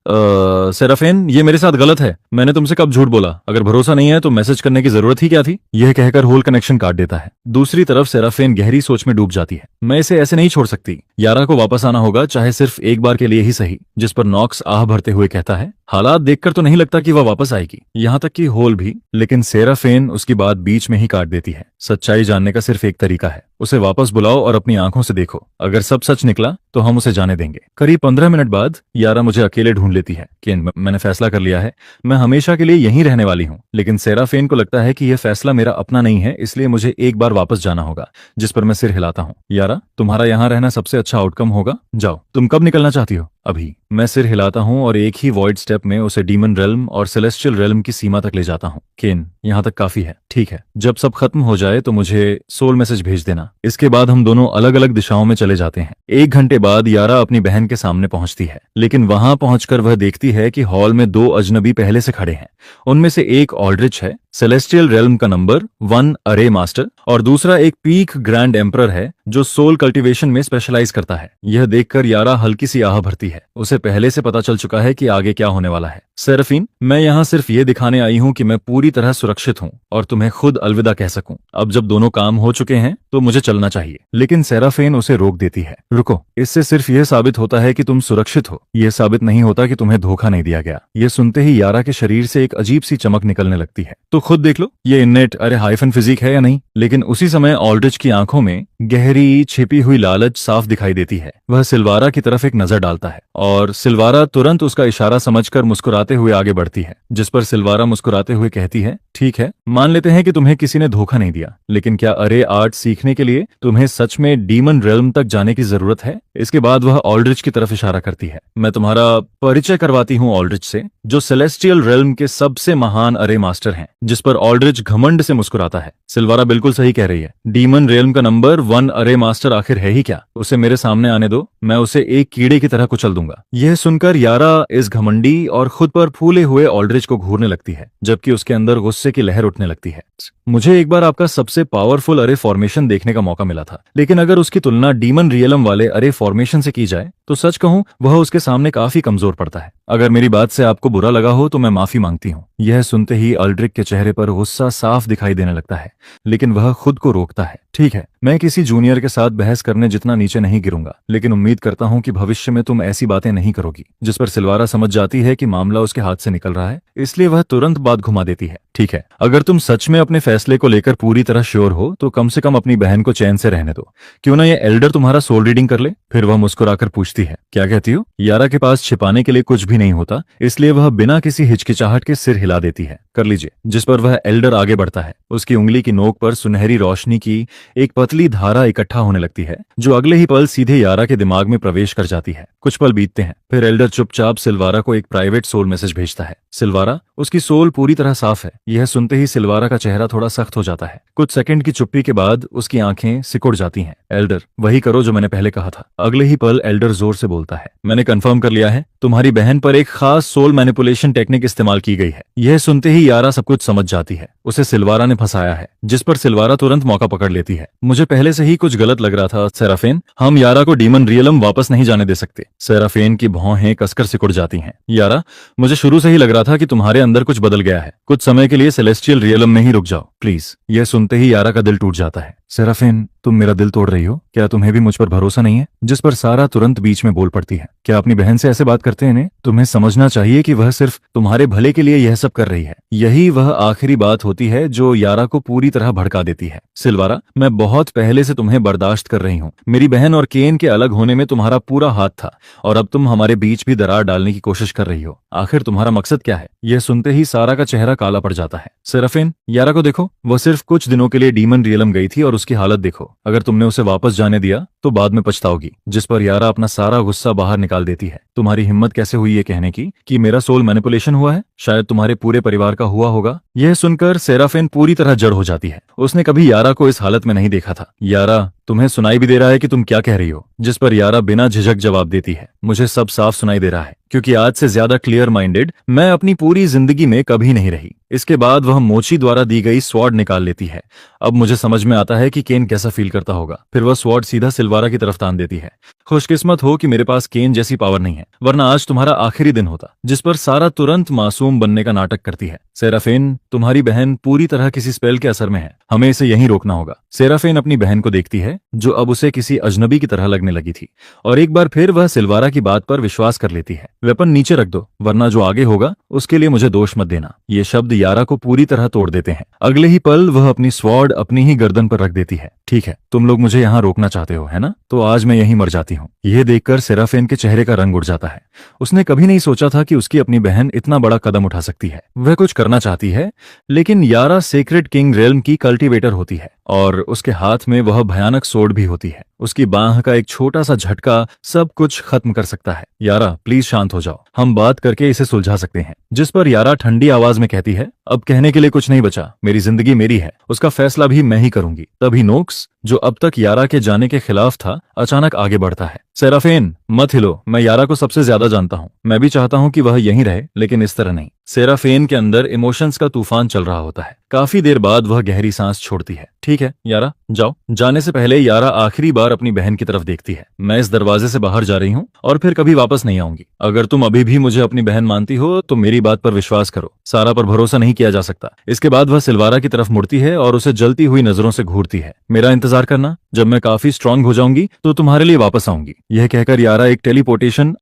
सेराफिन, ये मेरे साथ गलत है, मैंने तुमसे कब झूठ बोला? अगर भरोसा नहीं है तो मैसेज करने की जरूरत ही क्या थी? यह कहकर होल कनेक्शन काट देता है। दूसरी तरफ सेराफिन गहरी सोच में डूब जाती है। मैं इसे ऐसे नहीं छोड़ सकती, यारा को वापस आना होगा, चाहे सिर्फ एक बार के लिए ही सही। जिस पर नॉक्स आह भरते हुए कहता है, हालात देखकर तो नहीं लगता कि वह वापस आएगी, यहाँ तक कि होल भी। लेकिन सेराफेन उसकी बात बीच में ही काट देती है। सच्चाई जानने का सिर्फ एक तरीका है, उसे वापस बुलाओ और अपनी आंखों से देखो। अगर सब सच निकला तो हम उसे जाने देंगे। करीब 15 मिनट बाद यारा मुझे अकेले ढूंढ लेती है। केन, मैंने फैसला कर लिया है, मैं हमेशा के लिए यहीं रहने वाली हूँ। लेकिन सेराफेन को लगता है कि यह फैसला मेरा अपना नहीं है, इसलिए मुझे एक बार वापस जाना होगा। जिस पर मैं सिर हिलाता हूँ। यारा, तुम्हारा यहाँ रहना सबसे अच्छा आउटकम होगा, जाओ। तुम कब निकलना चाहती हो? अभी। मैं सिर हिलाता हूँ और एक ही वॉइड स्टेप में उसे डीमन रेल्म और सेलेस्टियल रेल्म की सीमा तक ले जाता हूँ। केन, यहाँ तक काफी है, ठीक है। जब सब खत्म हो जाए तो मुझे सोल मैसेज भेज देना। इसके बाद हम दोनों अलग अलग दिशाओं में चले जाते हैं। 1 घंटे बाद यारा अपनी बहन के सामने पहुंचती है, लेकिन वहां पहुंचकर वह देखती है कि हॉल में 2 अजनबी पहले से खड़े हैं। उनमें से एक ऑल्ड्रिच है, सेलेस्टियल रेल्म का नंबर 1 अरे मास्टर, और दूसरा एक पीक ग्रैंड एम्परर है जो सोल कल्टीवेशन में स्पेशलाइज करता है। यह देखकर यारा हल्की सी आह भरती है। उसे पहले से पता चल चुका है कि आगे क्या होने वाला है। सेराफीन, मैं यहाँ सिर्फ ये दिखाने आई हूँ कि मैं पूरी तरह सुरक्षित हूँ और तुम्हें खुद अलविदा कह सकूं। अब जब दोनों काम हो चुके हैं तो मुझे चलना चाहिए। लेकिन सेराफीन उसे रोक देती है। रुको, इससे सिर्फ यह साबित होता है कि तुम सुरक्षित हो, यह साबित नहीं होता कि तुम्हें धोखा नहीं दिया गया। यह सुनते ही यारा के शरीर से एक अजीब सी चमक निकलने लगती है। तो खुद देख लो, ये इन्नेट अरे हाइफन फिजिक है या नहीं। लेकिन उसी समय ऑल्ड्रिच की आंखों में गहरी छिपी हुई लालच साफ दिखाई देती है। वह सिल्वारा की तरफ एक नजर डालता है और सिल्वारा तुरंत उसका इशारा समझकर मुस्कुराते हुए आगे बढ़ती है। जिस पर सिल्वारा मुस्कुराते हुए कहती है, ठीक है, मान लेते हैं कि तुम्हें किसी ने धोखा नहीं दिया, लेकिन क्या अरे आर्ट सीखने के लिए तुम्हें सच में डीमन रेल्म तक जाने की जरूरत है? इसके बाद वह ऑल्ड्रिच की तरफ इशारा करती है। मैं तुम्हारा परिचय करवाती हूँ ऑल्ड्रिच से, जो सेलेस्टियल रेल्म के सबसे महान अरे मास्टर हैं। जिस पर ऑल्ड्रिच घमंड से मुस्कुराता है। सिल्वारा बिल्कुल सही कह रही है, डीमन रेल्म का नंबर 1 अरे मास्टर आखिर है ही क्या? उसे मेरे सामने आने दो, मैं उसे एक कीड़े की तरह कुचल दूंगा। यह सुनकर यारा इस घमंडी और खुद पर फूले हुए ऑल्ड्रिच को घूरने लगती है, जबकि उसके अंदर गुस्से की लहर उठने लगती है। मुझे एक बार आपका सबसे पावरफुल अरे फॉर्मेशन देखने का मौका मिला था, लेकिन अगर उसकी तुलना डीमन रियलम वाले अरे फॉर्मेशन से की जाए तो सच कहूं वह उसके सामने काफी कमजोर पड़ता है। अगर मेरी बात से आपको बुरा लगा हो तो मैं माफी मांगती हूँ। यह सुनते ही अल्ड्रिक के चेहरे पर गुस्सा साफ दिखाई देने लगता है, लेकिन वह खुद को रोकता है। ठीक है, मैं किसी जूनियर के साथ बहस करने जितना नीचे नहीं गिरूंगा, लेकिन उम्मीद करता हूं कि भविष्य में तुम ऐसी बातें नहीं करोगी। जिस पर सिल्वारा समझ जाती है कि मामला उसके हाथ से निकल रहा है, इसलिए वह तुरंत बात घुमा देती है। ठीक है, अगर तुम सच में अपने फैसले को लेकर पूरी तरह श्योर हो तो कम से कम अपनी बहन को चैन से रहने दो। क्यों ना ये एल्डर तुम्हारा सोल रीडिंग कर ले? फिर वह मुस्कुराकर पूछती है, क्या कहती हो? यारा के पास छिपाने के लिए कुछ भी नहीं होता, इसलिए वह बिना किसी हिचकिचाहट के सिर हिला देती है। कर लीजिए। जिस पर वह एल्डर आगे बढ़ता है। उसकी उंगली की नोक पर सुनहरी रोशनी की एक पतली धारा इकट्ठा होने लगती है, जो अगले ही पल सीधे यारा के दिमाग में प्रवेश कर जाती है। कुछ पल बीतते हैं, फिर एल्डर चुपचाप सिल्वारा को एक प्राइवेट सोल मैसेज भेजता है। सिल्वारा, उसकी सोल पूरी तरह साफ है। यह सुनते ही सिल्वारा का चेहरा थोड़ा सख्त हो जाता है। कुछ सेकंड की चुप्पी के बाद उसकी आंखें सिकुड़ जाती हैं। एल्डर, वही करो जो मैंने पहले कहा था। अगले ही पल एल्डर जोर से बोलता है, मैंने कंफर्म कर लिया है, तुम्हारी बहन पर एक खास सोल मैनिपुलेशन टेक्निक इस्तेमाल की गई है। यह सुनते ही यारा सब कुछ समझ जाती है, उसे सिल्वारा ने फंसाया है। जिस पर सिल्वारा तुरंत मौका पकड़ लेती है। मुझे पहले से ही कुछ गलत लग रहा था सेराफेन, हम यारा को डीमन रियलम वापस नहीं जाने दे सकते। सेराफेन की भौहें कसकर सिकुड़ जाती हैं। यारा, मुझे शुरू से ही लग रहा था कि तुम्हारे अंदर कुछ बदल गया है। कुछ समय के लिए सेलेस्टियल रियलम में ही रुक जाओ प्लीज। यह सुनते ही यारा का दिल टूट जाता है। सेराफिन, तुम मेरा दिल तोड़ रही हो, क्या तुम्हें भी मुझ पर भरोसा नहीं है? जिस पर सारा तुरंत बीच में बोल पड़ती है, क्या अपनी बहन से ऐसे बात करते हैं ने? तुम्हें समझना चाहिए कि वह सिर्फ तुम्हारे भले के लिए यह सब कर रही है। यही वह आखिरी बात होती है जो यारा को पूरी तरह भड़का देती है। सिल्वारा, मैं बहुत पहले से तुम्हें बर्दाश्त कर रही हूँ। मेरी बहन और केन के अलग होने में तुम्हारा पूरा हाथ था, और अब तुम हमारे बीच भी दरार डालने की कोशिश कर रही हो। आखिर तुम्हारा मकसद क्या है? यह सुनते ही सारा का चेहरा काला पड़ जाता है। सेराफिन, यारा को देखो, वह सिर्फ कुछ दिनों के लिए डीमन रियलम गई थी और उसकी हालत देखो। अगर तुमने उसे वापस जाने दिया तो बाद में पछताओगी। जिस पर यारा अपना सारा गुस्सा बाहर निकाल देती है। तुम्हारी हिम्मत कैसे हुई ये कहने की कि मेरा सोल मैनिपुलेशन हुआ है? शायद तुम्हारे पूरे परिवार का हुआ होगा। यह सुनकर सेराफिन पूरी तरह जड़ हो जाती है। उसने कभी यारा को इस हालत में नहीं देखा था। यारा, तुम्हें सुनाई भी दे रहा है कि तुम क्या कह रही हो? जिस पर यारा बिना झिझक जवाब देती है, मुझे सब साफ सुनाई दे रहा है, क्योंकि आज से ज्यादा क्लियर माइंडेड मैं अपनी पूरी जिंदगी में कभी नहीं रही। इसके बाद वह मोची द्वारा दी गई स्वॉर्ड निकाल लेती है। अब मुझे समझ में आता है कि केन कैसा फील करता होगा। फिर वह स्वॉर्ड सीधा सिल्वारा की तरफ तान देती है। खुशकिस्मत हो कि मेरे पास केन जैसी पावर नहीं है, वरना आज तुम्हारा आखिरी दिन होता। जिस पर सारा तुरंत मासूम बनने का नाटक करती है। सेराफेन, तुम्हारी बहन पूरी तरह किसी स्पेल के असर में है, हमें इसे यहीं रोकना होगा। सेराफेन अपनी बहन को देखती है, जो अब उसे किसी अजनबी की तरह लगने लगी थी, और एक बार फिर वह सिल्वारा की बात पर विश्वास कर लेती है। वेपन नीचे रख दो, वरना जो आगे होगा उसके लिए मुझे दोष मत देना। ये शब्द यारा को पूरी तरह तोड़ देते हैं। अगले ही पल वह अपनी स्वॉर्ड अपनी ही गर्दन पर रख देती है। ठीक है, तुम लोग मुझे यहाँ रोकना चाहते हो, है ना? तो आज मैं यहीं मर जाती हूँ। यह देखकर सेराफेन के चेहरे का रंग उड़ जाता है। उसने कभी नहीं सोचा था कि उसकी अपनी बहन इतना बड़ा कदम उठा सकती है। वह कुछ करना चाहती है, लेकिन यारा सेक्रेड किंग रेल्म की कल्टीवेटर होती है, और उसके हाथ में वह भयानक सोड भी होती है। उसकी बांह का एक छोटा सा झटका सब कुछ खत्म कर सकता है। यारा, प्लीज शांत हो जाओ, हम बात करके इसे सुलझा सकते हैं। जिस पर यारा ठंडी आवाज में कहती है, अब कहने के लिए कुछ नहीं बचा, मेरी जिंदगी मेरी है, उसका फैसला भी मैं ही करूंगी। तभी नोक्स, जो अब तक यारा के जाने के खिलाफ था, अचानक आगे बढ़ता है। सेराफेन, मत हिलो, मैं यारा को सबसे ज्यादा जानता हूँ। मैं भी चाहता हूँ कि वह यहीं रहे, लेकिन इस तरह नहीं। सेराफेन के अंदर इमोशंस का तूफान चल रहा होता है। काफी देर बाद वह गहरी सांस छोड़ती है। ठीक है यारा, जाओ। जाने से पहले यारा आखिरी बार अपनी बहन की तरफ देखती है। मैं इस दरवाजे से बाहर जा रही हूँ और फिर कभी वापस नहीं आऊंगी। अगर तुम अभी भी मुझे अपनी बहन मानती हो तो मेरी बात पर विश्वास करो। सारा पर भरोसा नहीं किया जा सकता। इसके बाद वह सिल्वारा की तरफ मुड़ती है और उसे जलती हुई नजरों से घूरती है। मेरा इंतजार करना, जब मैं काफी स्ट्रांग हो जाऊंगी तो तुम्हारे लिए वापस आऊंगी। यह कहकर यारा एक टेलीपोर्टेशन